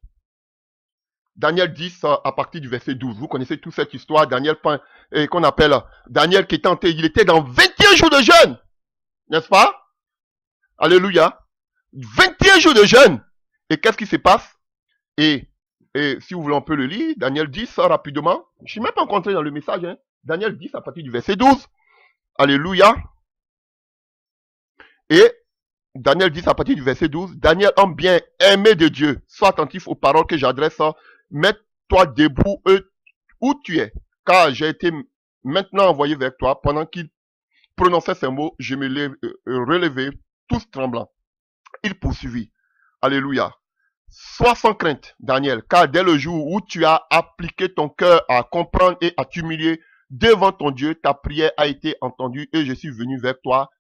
Daniel 10 à partir du verset 12, vous connaissez toute cette histoire, Daniel qu'on appelle Daniel qui était il était dans 21 jours de jeûne, n'est-ce pas? Alléluia. 21 jours de jeûne. Et qu'est-ce qui se passe? Et si vous voulez, on peut le lire, Daniel 10 rapidement. Je ne suis même pas entré dans le message, hein. Daniel 10 à partir du verset 12. Alléluia. Et Daniel 10 à partir du verset 12. Daniel, homme bien aimé de Dieu, sois attentif aux paroles que j'adresse. Mets-toi debout où tu es, car j'ai été maintenant envoyé vers toi. Pendant qu'il prononçait ces mots, je me relevai, tous tremblants. Il poursuivit. Alléluia. Sois sans crainte, Daniel, car dès le jour où tu as appliqué ton cœur à comprendre et à t'humilier devant ton Dieu, ta prière a été entendue et je suis venu vers toi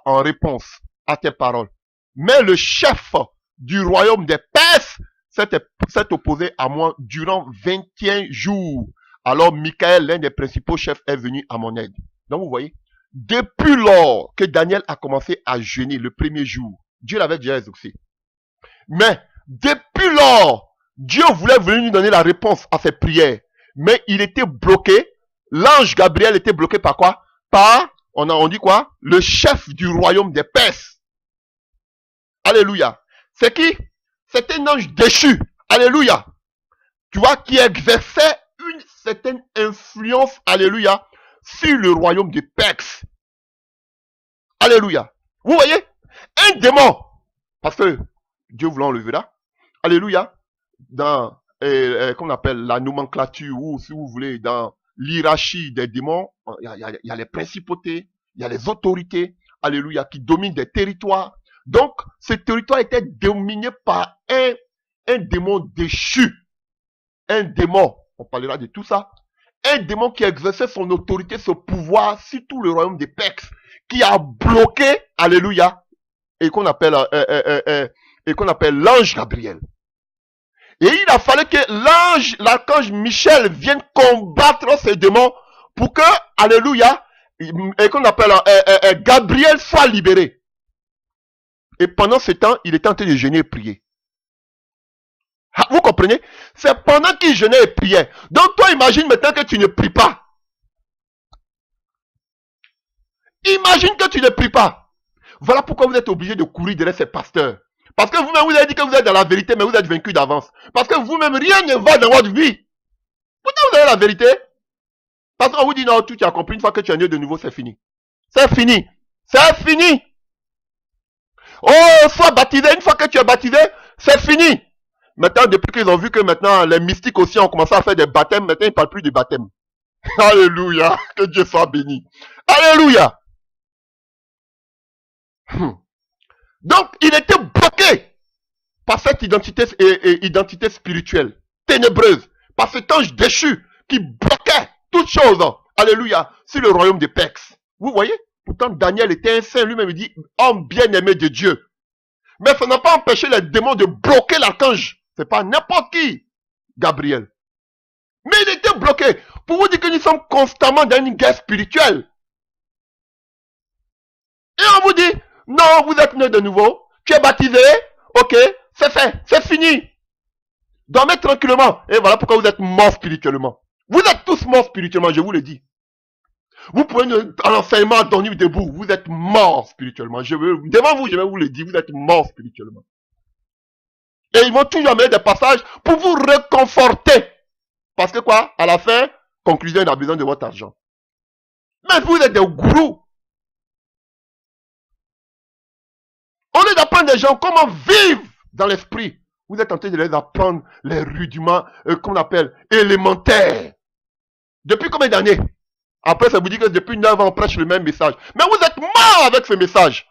en réponse à tes paroles. Mais le chef du royaume des Perses s'est opposé à moi durant 21 jours. Alors Michael, l'un des principaux chefs, est venu à mon aide. Donc vous voyez, depuis lors que Daniel a commencé à jeûner le premier jour, Dieu l'avait déjà exaucé. Mais depuis lors, Dieu voulait venir nous donner la réponse à ses prières. Mais il était bloqué. L'ange Gabriel était bloqué par quoi? Par, on dit quoi? Le chef du royaume des Perses. Alléluia. C'est qui? C'est un ange déchu. Alléluia. Tu vois, qui exerçait une certaine influence, alléluia, sur le royaume des Perses. Alléluia. Vous voyez? Un démon. Parce que Dieu voulait enlever là. Alléluia. Dans, qu'on appelle la nomenclature, ou si vous voulez, dans l'hierarchie des démons, il y a les principautés, il y a les autorités, alléluia, qui dominent des territoires. Donc, ce territoire était dominé par un démon déchu. Un démon, on parlera de tout ça. Un démon qui exerçait son autorité, son pouvoir sur tout le royaume des Perses, qui a bloqué, alléluia, et qu'on appelle l'ange Gabriel. Et il a fallu que l'archange Michel vienne combattre ces démons pour que, alléluia, et qu'on appelle Gabriel soit libéré. Et pendant ce temps, il était en train de jeûner et prier. Vous comprenez? C'est pendant qu'il jeûnait et priait. Donc toi, imagine maintenant que tu ne pries pas. Imagine que tu ne pries pas. Voilà pourquoi vous êtes obligé de courir derrière ces pasteurs. Parce que vous-même, vous avez dit que vous êtes dans la vérité, mais vous êtes vaincu d'avance. Parce que vous-même, rien ne va dans votre vie. Pourtant, vous avez la vérité. Parce qu'on vous dit, non, tout tu as compris, une fois que tu es né de nouveau, c'est fini. C'est fini. C'est fini. Oh, sois baptisé. Une fois que tu es baptisé, c'est fini. Maintenant, depuis qu'ils ont vu que maintenant, les mystiques aussi ont commencé à faire des baptêmes, maintenant, ils ne parlent plus de baptême. Alléluia. Que Dieu soit béni. Alléluia. Donc, il était bloqué par cette identité spirituelle, ténébreuse, par cet ange déchu qui bloquait toutes choses, alléluia, sur le royaume des Perses. Vous voyez? Pourtant, Daniel était un saint, lui-même il dit, homme bien-aimé de Dieu. Mais ça n'a pas empêché les démons de bloquer l'archange. C'est pas n'importe qui, Gabriel. Mais il était bloqué. Pour vous dire que nous sommes constamment dans une guerre spirituelle. Et on vous dit, non, vous êtes né de nouveau, tu es baptisé, ok, c'est fait, c'est fini. Dormez tranquillement. Et voilà pourquoi vous êtes morts spirituellement. Vous êtes tous morts spirituellement, je vous le dis. Vous pouvez en enseignement dormir debout, vous êtes morts spirituellement. Devant vous, je vais vous le dire, vous êtes morts spirituellement. Et ils vont toujours amener des passages pour vous réconforter. Parce que quoi? À la fin, conclusion, il a besoin de votre argent. Mais vous êtes des gourous. Au lieu d'apprendre des gens comment vivre dans l'esprit, vous êtes en train de les apprendre les rudiments qu'on appelle élémentaires. Depuis combien d'années? Après, ça vous dit que depuis 9 ans, on prêche le même message. Mais vous êtes morts avec ce message.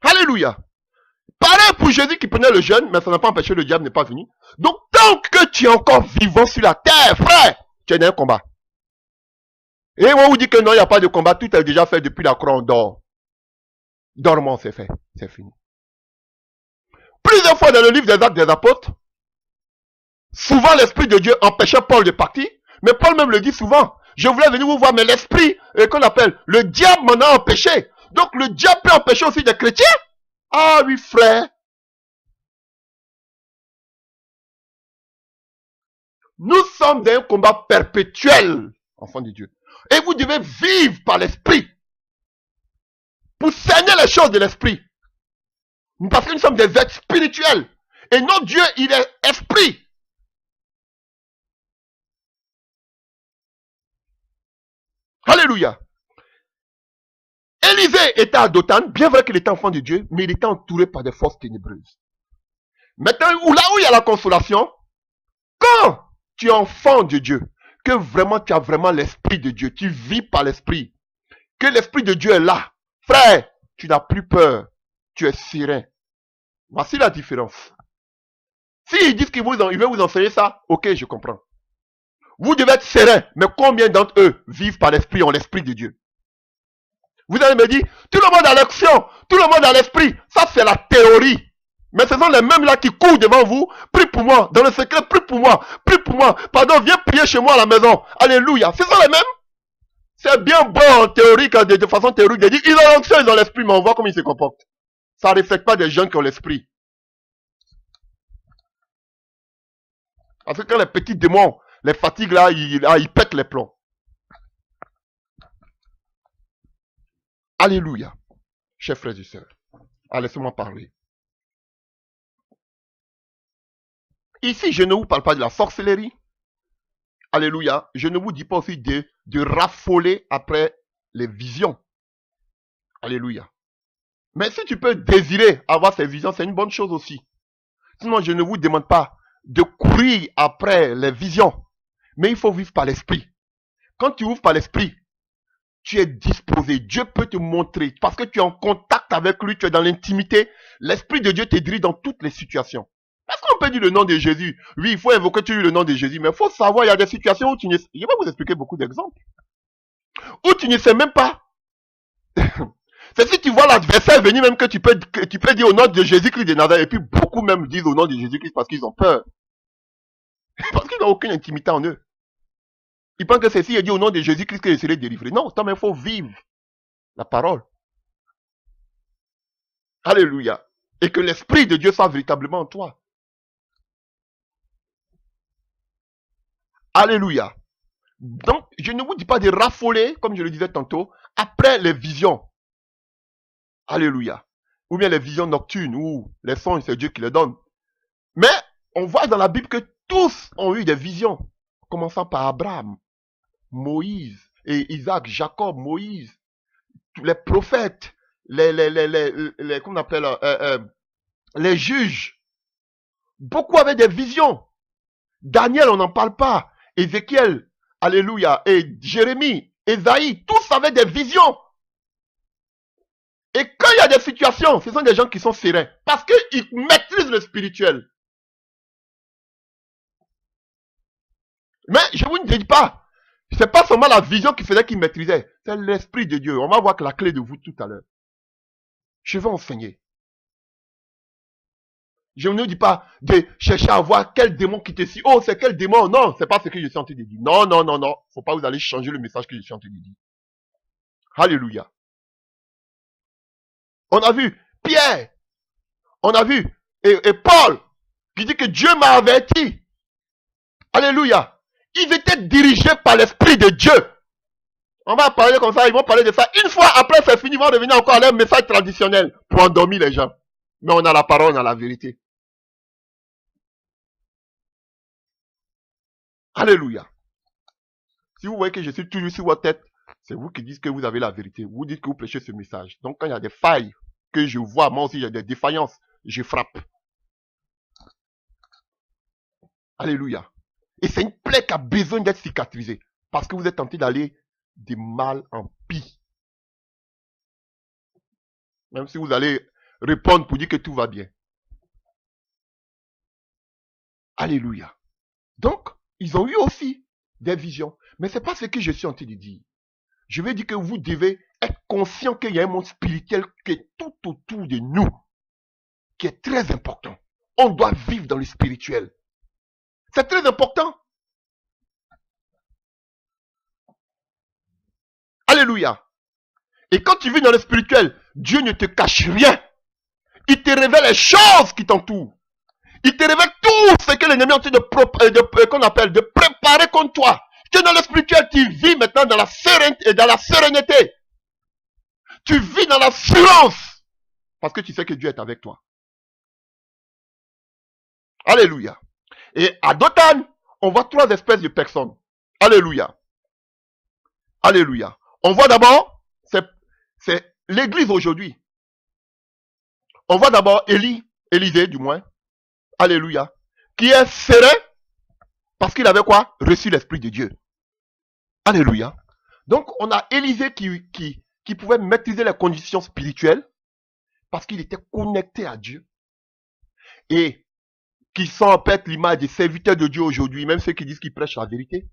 Alléluia. Pareil pour Jésus qui prenait le jeûne, mais ça n'a pas empêché le diable n'est pas venu. Donc, tant que tu es encore vivant sur la terre, frère, tu es dans un combat. Et on vous dit que non, il n'y a pas de combat, tout est déjà fait depuis la croix, on dort. Dormons, c'est fait, c'est fini. Plusieurs fois dans le livre des Actes des Apôtres, Souvent, l'Esprit de Dieu empêchait Paul de partir. Mais Paul même le dit souvent. Je voulais venir vous voir, mais l'Esprit, qu'on appelle, le diable m'en a empêché. Donc, le diable peut empêcher aussi des chrétiens. Ah oui, frère. Nous sommes dans un combat perpétuel, enfants de Dieu. Et vous devez vivre par l'Esprit. Pour saigner les choses de l'Esprit. Parce que nous sommes des êtres spirituels. Et notre Dieu, il est esprit. Alléluia. Élisée était à Dothan, bien vrai qu'il était enfant de Dieu, mais il était entouré par des forces ténébreuses. Maintenant, là où il y a la consolation, quand tu es enfant de Dieu, que vraiment tu as vraiment l'esprit de Dieu, tu vis par l'esprit, que l'esprit de Dieu est là, frère, tu n'as plus peur, tu es serein. Voici la différence. S'ils disent qu'ils veulent vous enseigner ça, ok, je comprends. Vous devez être serein, mais combien d'entre eux vivent par l'esprit, ont l'esprit de Dieu? Vous allez me dire, tout le monde a l'action, tout le monde a l'esprit. Ça, c'est la théorie. Mais ce sont les mêmes là qui courent devant vous. Prie pour moi. Dans le secret, prie pour moi. Prie pour moi. Pardon, viens prier chez moi à la maison. Alléluia. Ce sont les mêmes. C'est bien bon en théorie, de façon théorique, de dire, ils ont l'action, ils ont l'esprit, mais on voit comment ils se comportent. Ça ne reflète pas des gens qui ont l'esprit. Parce que quand les petits démons, les fatigues là, ils pètent les plombs. Alléluia. Chers frères et sœurs. Laissez-moi parler. Ici, je ne vous parle pas de la sorcellerie. Alléluia. Je ne vous dis pas aussi de raffoler après les visions. Alléluia. Mais si tu peux désirer avoir ces visions, c'est une bonne chose aussi. Sinon, je ne vous demande pas de courir après les visions. Mais il faut vivre par l'esprit. Quand tu ouvres par l'esprit, tu es disposé. Dieu peut te montrer. Parce que tu es en contact avec lui, tu es dans l'intimité. L'esprit de Dieu te dirige dans toutes les situations. Est-ce qu'on peut dire le nom de Jésus? Oui, il faut invoquer le nom de Jésus. Mais il faut savoir, il y a des situations où tu ne sais... Je vais vous expliquer beaucoup d'exemples. Où tu ne sais même pas. C'est si tu vois l'adversaire venir même que tu peux dire au nom de Jésus-Christ de Nazareth. Et puis beaucoup même disent au nom de Jésus-Christ parce qu'ils ont peur. Parce qu'ils n'ont aucune intimité en eux. Ils pensent que c'est si il dit au nom de Jésus-Christ qu'ils seraient délivrés. Non, il faut vivre la parole. Alléluia. Et que l'Esprit de Dieu soit véritablement en toi. Alléluia. Donc, je ne vous dis pas de raffoler, comme je le disais tantôt, après les visions. Alléluia. Ou bien les visions nocturnes, ou les songes, c'est Dieu qui les donne. Mais, on voit dans la Bible que tous ont eu des visions. Commençant par Abraham, Moïse, et Isaac, Jacob, Moïse, les prophètes, comment on appelle, les juges. Beaucoup avaient des visions. Daniel, on n'en parle pas. Ézéchiel, alléluia, et Jérémie, Ésaïe, tous avaient des visions. Et quand il y a des situations, ce sont des gens qui sont sereins. Parce qu'ils maîtrisent le spirituel. Mais je vous dis pas, c'est pas seulement la vision qui faisait qu'ils maîtrisaient. C'est l'Esprit de Dieu. On va voir que la clé de vous tout à l'heure. Je vais enseigner. Je ne vous dis pas de chercher à voir quel démon qui te dit. Oh, c'est quel démon? Non, c'est pas ce que je suis en train de dire. Non, non, non, non. Faut pas vous aller changer le message que je suis en train de dire. Alléluia. On a vu Pierre. On a vu et Paul qui dit que Dieu m'a averti. Alléluia. Ils étaient dirigés par l'Esprit de Dieu. On va parler comme ça, ils vont parler de ça. Une fois après, c'est fini, ils vont revenir encore à leur message traditionnel pour endormir les gens. Mais on a la parole, on a la vérité. Alléluia. Si vous voyez que je suis toujours sur votre tête, c'est vous qui dites que vous avez la vérité. Vous dites que vous prêchez ce message. Donc quand il y a des failles que je vois, moi aussi j'ai des défaillances, je frappe. Alléluia. Et c'est une plaie qui a besoin d'être cicatrisée. Parce que vous êtes tenté d'aller de mal en pire. Même si vous allez répondre pour dire que tout va bien. Alléluia. Donc, ils ont eu aussi des visions. Mais ce n'est pas ce que je suis en train de dire. Je veux dire que vous devez être conscient qu'il y a un monde spirituel qui est tout autour de nous, qui est très important. On doit vivre dans le spirituel. C'est très important. Alléluia. Et quand tu vis dans le spirituel, Dieu ne te cache rien. Il te révèle les choses qui t'entourent. Il te révèle tout ce que l'ennemi est en train de préparer contre toi. Tu es dans le spirituel, tu vis maintenant dans la sérénité. Tu vis dans l'assurance. Parce que tu sais que Dieu est avec toi. Alléluia. Et à Dothan, on voit 3 espèces de personnes. Alléluia. Alléluia. On voit d'abord, c'est l'église aujourd'hui. On voit d'abord Élisée du moins. Alléluia. Qui est serein parce qu'il avait quoi? Reçu l'Esprit de Dieu. Alléluia. Donc on a Élisée qui pouvait maîtriser les conditions spirituelles parce qu'il était connecté à Dieu. Et qui sont en fait l'image des serviteurs de Dieu aujourd'hui, même ceux qui disent qu'ils prêchent la vérité.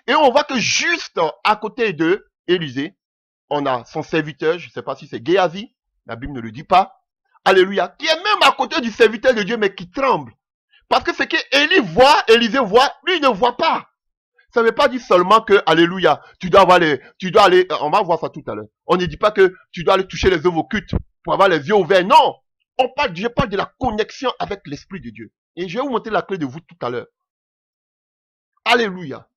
Et on voit que juste à côté de Élisée, on a son serviteur, je ne sais pas si c'est Géasi, la Bible ne le dit pas. Alléluia. Qui est même à côté du serviteur de Dieu, mais qui tremble. Parce que ce que Élisée voit, lui il ne voit pas. Ça ne veut pas dire seulement que, alléluia, tu dois aller, on va voir ça tout à l'heure. On ne dit pas que tu dois aller toucher les œuvres occultes pour avoir les yeux ouverts. Non. Je parle de la connexion avec l'Esprit de Dieu. Et je vais vous montrer la clé de vous tout à l'heure. Alléluia.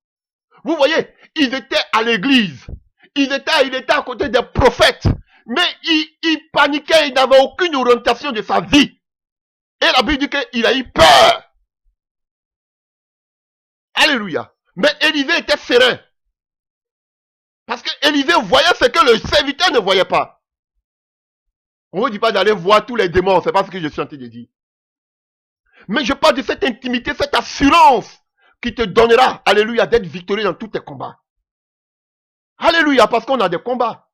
Vous voyez, ils étaient à l'église. Il était à côté des prophètes. Mais il paniquait, il n'avait aucune orientation de sa vie. Et la Bible dit qu'il a eu peur. Alléluia. Mais Élisée était serein. Parce que Élisée voyait ce que le serviteur ne voyait pas. On ne vous dit pas d'aller voir tous les démons, c'est pas ce que je suis en train de dire. Mais je parle de cette intimité, cette assurance qui te donnera, alléluia, d'être victorieux dans tous tes combats. Alléluia, parce qu'on a des combats.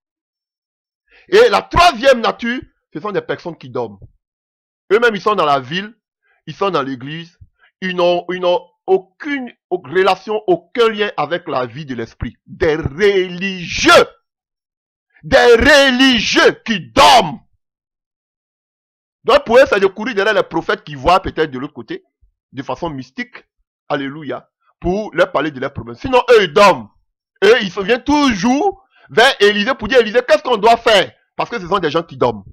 Et la troisième nature, ce sont des personnes qui dorment. Eux-mêmes, ils sont dans la ville, ils sont dans l'église, ils n'ont aucune relation, aucun lien avec la vie de l'esprit. Des religieux qui dorment. Donc pour eux, c'est de courir derrière les prophètes qui voient peut-être de l'autre côté, de façon mystique, alléluia, pour leur parler de leurs problèmes. Sinon, eux, ils dorment. Eux, ils se viennent toujours vers Élisée pour dire, Élisée, qu'est-ce qu'on doit faire? Parce que ce sont des gens qui dorment,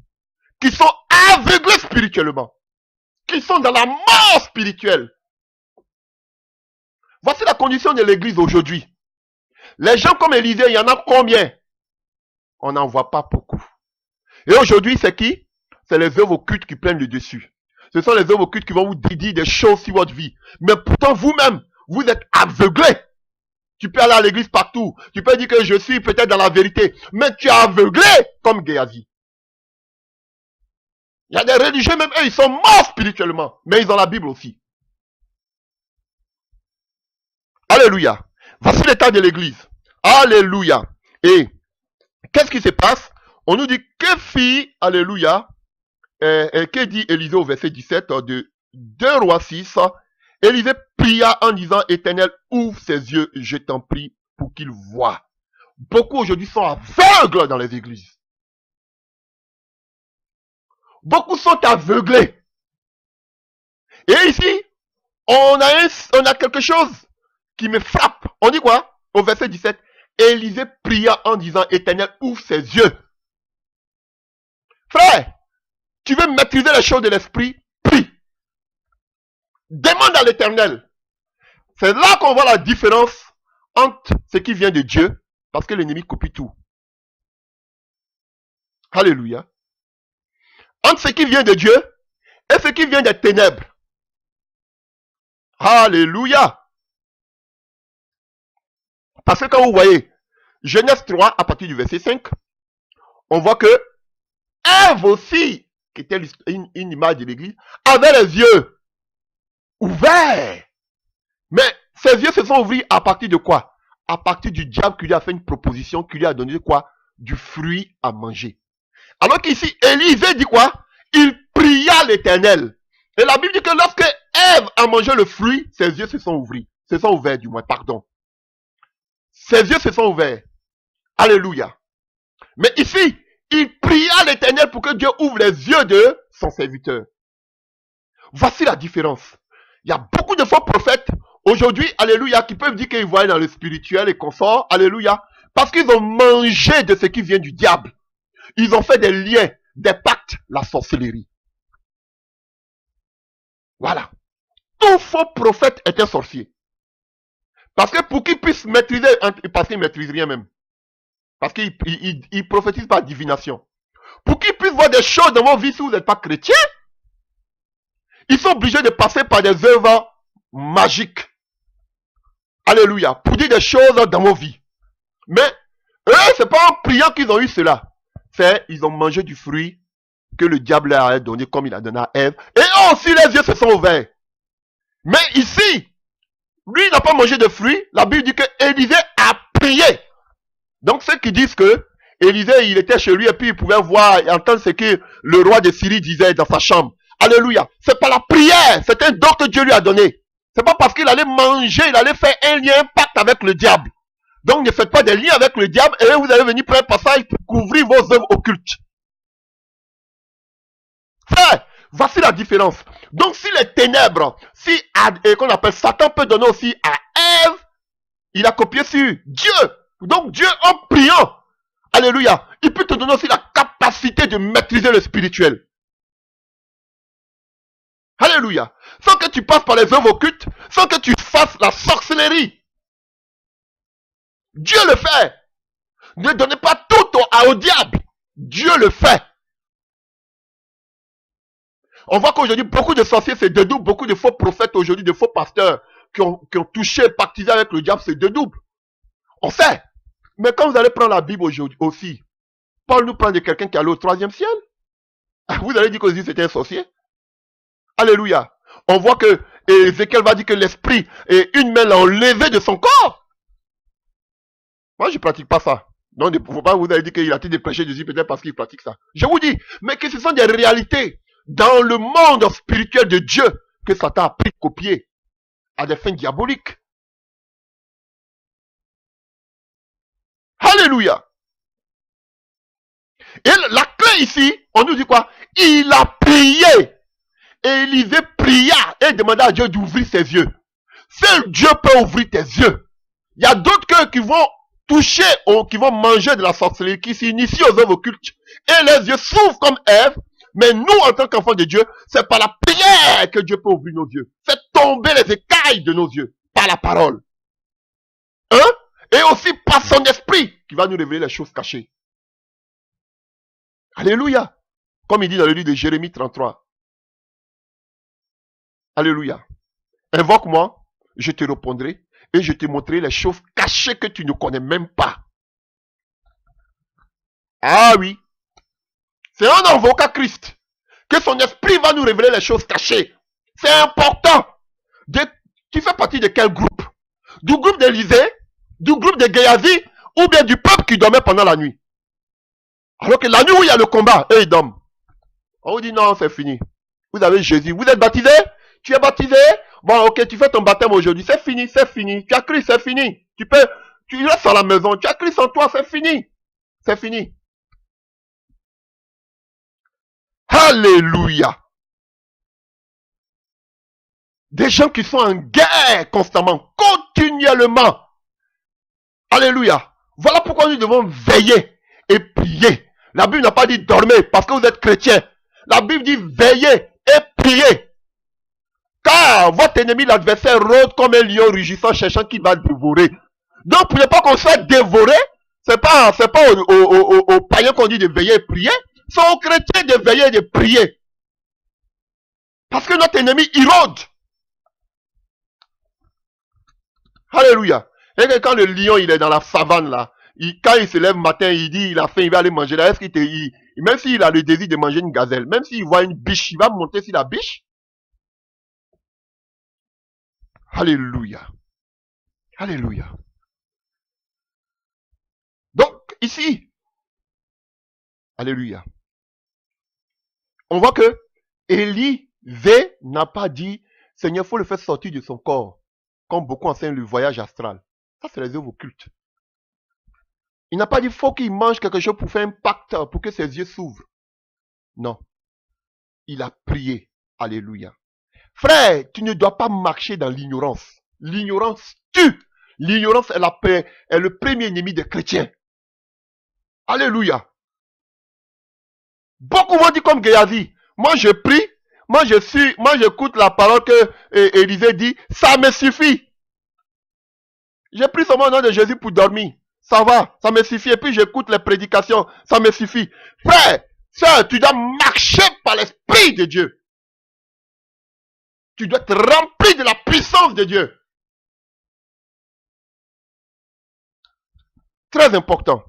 qui sont aveuglés spirituellement, qui sont dans la mort spirituelle. Voici la condition de l'église aujourd'hui. Les gens comme Élisée, il y en a combien? On n'en voit pas beaucoup. Et aujourd'hui, c'est qui? C'est les œuvres occultes qui prennent le dessus. Ce sont les œuvres occultes qui vont vous dire des choses sur votre vie. Mais pourtant, vous-même, vous êtes aveuglés. Tu peux aller à l'église partout. Tu peux dire que je suis peut-être dans la vérité. Mais tu es aveuglé comme Géasi. Il y a des religieux, même eux, ils sont morts spirituellement. Mais ils ont la Bible aussi. Alléluia. Voici l'état de l'église. Alléluia. Et qu'est-ce qui se passe? On nous dit, que fit, alléluia, que dit Élisée au verset 17 de 2 Rois 6? Élisée pria en disant, Éternel, ouvre ses yeux, je t'en prie, pour qu'il voie. Beaucoup aujourd'hui sont aveugles dans les églises. Beaucoup sont aveuglés. Et ici, on a quelque chose qui me frappe. On dit quoi? Au verset 17, Élisée pria en disant, Éternel, ouvre ses yeux. Frère, tu veux maîtriser les choses de l'esprit? Prie. Demande à l'Éternel. C'est là qu'on voit la différence entre ce qui vient de Dieu, parce que l'ennemi copie tout. Alléluia. Entre ce qui vient de Dieu et ce qui vient des ténèbres. Alléluia. Parce que quand vous voyez Genèse 3 à partir du verset 5, on voit que Ève aussi, qui était une image de l'église, avait les yeux ouverts. Mais ses yeux se sont ouverts à partir de quoi? À partir du diable qui lui a fait une proposition, qui lui a donné quoi? Du fruit à manger. Alors qu'ici, Élisée dit quoi? Il pria l'Éternel. Et la Bible dit que lorsque Ève a mangé le fruit, ses yeux se sont ouverts. Se sont ouverts du moins, pardon. Ses yeux se sont ouverts. Alléluia. Mais ici, il pria l'Éternel pour que Dieu ouvre les yeux de son serviteur. Voici la différence. Il y a beaucoup de faux prophètes. aujourd'hui, alléluia, qui peuvent dire qu'ils voient dans le spirituel et confort, alléluia, parce qu'ils ont mangé de ce qui vient du diable. Ils ont fait des liens, des pactes, la sorcellerie. Voilà. Tout faux prophète est un sorcier. Parce que pour qu'il puisse maîtriser, parce qu'il ne maîtrise rien même. Parce qu'il prophétise par divination. Pour qu'il puisse voir des choses dans vos vies si vous n'êtes pas chrétien, ils sont obligés de passer par des œuvres magiques. Alléluia. Pour dire des choses dans vos vies. Mais eux, c'est pas en priant qu'ils ont eu cela. C'est ils ont mangé du fruit que le diable leur a donné comme il a donné à Ève. Et eux aussi, les yeux se sont ouverts. Mais ici, lui, il n'a pas mangé de fruits. La Bible dit que Élisée a prié. Donc, ceux qui disent que Élisée, il était chez lui et puis il pouvait voir et entendre ce que le roi de Syrie disait dans sa chambre. Alléluia. C'est pas la prière. C'est un don que Dieu lui a donné. C'est pas parce qu'il allait manger, il allait faire un lien, un pacte avec le diable. Donc, ne faites pas des liens avec le diable et vous allez venir prendre un passage pour couvrir vos œuvres occultes. Frère, voici la différence. Donc, si les ténèbres, si qu'on appelle Satan peut donner aussi à Ève, il a copié sur Dieu. Donc, Dieu, en priant, alléluia, il peut te donner aussi la capacité de maîtriser le spirituel. Alléluia. Sans que tu passes par les œuvres occultes, sans que tu fasses la sorcellerie. Dieu le fait. Ne donnez pas tout au diable. Dieu le fait. On voit qu'aujourd'hui, beaucoup de sorciers se dédoublent, beaucoup de faux prophètes aujourd'hui, de faux pasteurs qui ont touché, pactisé avec le diable se dédoublent. On sait. Mais quand vous allez prendre la Bible aujourd'hui aussi, Paul nous parle de quelqu'un qui est allé au 3e ciel. Vous allez dire que c'était un sorcier. Alléluia. On voit que Ézéchiel va dire que l'esprit et une main l'a enlevé de son corps. Moi, je ne pratique pas ça. Donc, il ne faut pas vous allez dire qu'il a été dépêché de Jésus peut-être parce qu'il pratique ça. Je vous dis, mais que ce sont des réalités dans le monde spirituel de Dieu que Satan a pris copier à des fins diaboliques. Alléluia. Et la clé ici, on nous dit quoi? Il a prié. Et Élisée pria et demanda à Dieu d'ouvrir ses yeux. Seul Dieu peut ouvrir tes yeux. Il y a d'autres qui vont toucher, qui vont manger de la sorcellerie, qui s'initient aux œuvres occultes. Et les yeux s'ouvrent comme Ève. Mais nous, en tant qu'enfants de Dieu, c'est par la prière que Dieu peut ouvrir nos yeux. Fait tomber les écailles de nos yeux. Par la parole. Hein? Et aussi par son esprit qui va nous révéler les choses cachées. Alléluia. Comme il dit dans le livre de Jérémie 33. Alléluia. Invoque-moi, je te répondrai et je te montrerai les choses cachées que tu ne connais même pas. Ah oui. C'est en invoquant Christ que son esprit va nous révéler les choses cachées. C'est important. Tu fais partie de quel groupe? Du groupe d'Élisée, du groupe de Géasi ou bien du peuple qui dormait pendant la nuit? Alors que la nuit où il y a le combat, eux ils dorment. On vous dit non, c'est fini. Vous avez Jésus. Vous êtes baptisé? Tu es baptisé? Bon, ok, tu fais ton baptême aujourd'hui. C'est fini, c'est fini. Tu as Christ, c'est fini. Tu restes à la maison. Tu as Christ en toi, c'est fini. C'est fini. Alléluia. Des gens qui sont en guerre constamment, continuellement. Alléluia. Voilà pourquoi nous devons veiller et prier. La Bible n'a pas dit dormez parce que vous êtes chrétien. La Bible dit veillez et priez. Car votre ennemi, l'adversaire, rôde comme un lion rugissant, cherchant qui va dévorer. Donc, pour ne pas qu'on soit dévoré, c'est pas aux païens qu'on dit de veiller et prier, c'est aux chrétiens de veiller et de prier. Parce que notre ennemi, il rôde. Alléluia. Et que quand le lion, il est dans la savane, là, quand il se lève le matin, il dit, il a faim, il va aller manger là. Est-ce même s'il a le désir de manger une gazelle, même s'il voit une biche, il va monter sur la biche. Alléluia. Alléluia. Donc, ici, alléluia. On voit que Élisée n'a pas dit, Seigneur, il faut le faire sortir de son corps, comme beaucoup enseignent le voyage astral. Ça, c'est les œuvres occultes. Il n'a pas dit, faut qu'il mange quelque chose pour faire un pacte, pour que ses yeux s'ouvrent. Non. Il a prié. Alléluia. Frère, tu ne dois pas marcher dans l'ignorance. L'ignorance tue. L'ignorance est le premier ennemi des chrétiens. Alléluia. Beaucoup vont dire comme Géasi. Moi je prie, moi j'écoute la parole que Élisée dit, ça me suffit. J'ai pris seulement au nom de Jésus pour dormir. Ça va, ça me suffit. Et puis j'écoute les prédications, ça me suffit. Frère, sœur, tu dois marcher par l'Esprit de Dieu. Tu dois être rempli de la puissance de Dieu. Très important.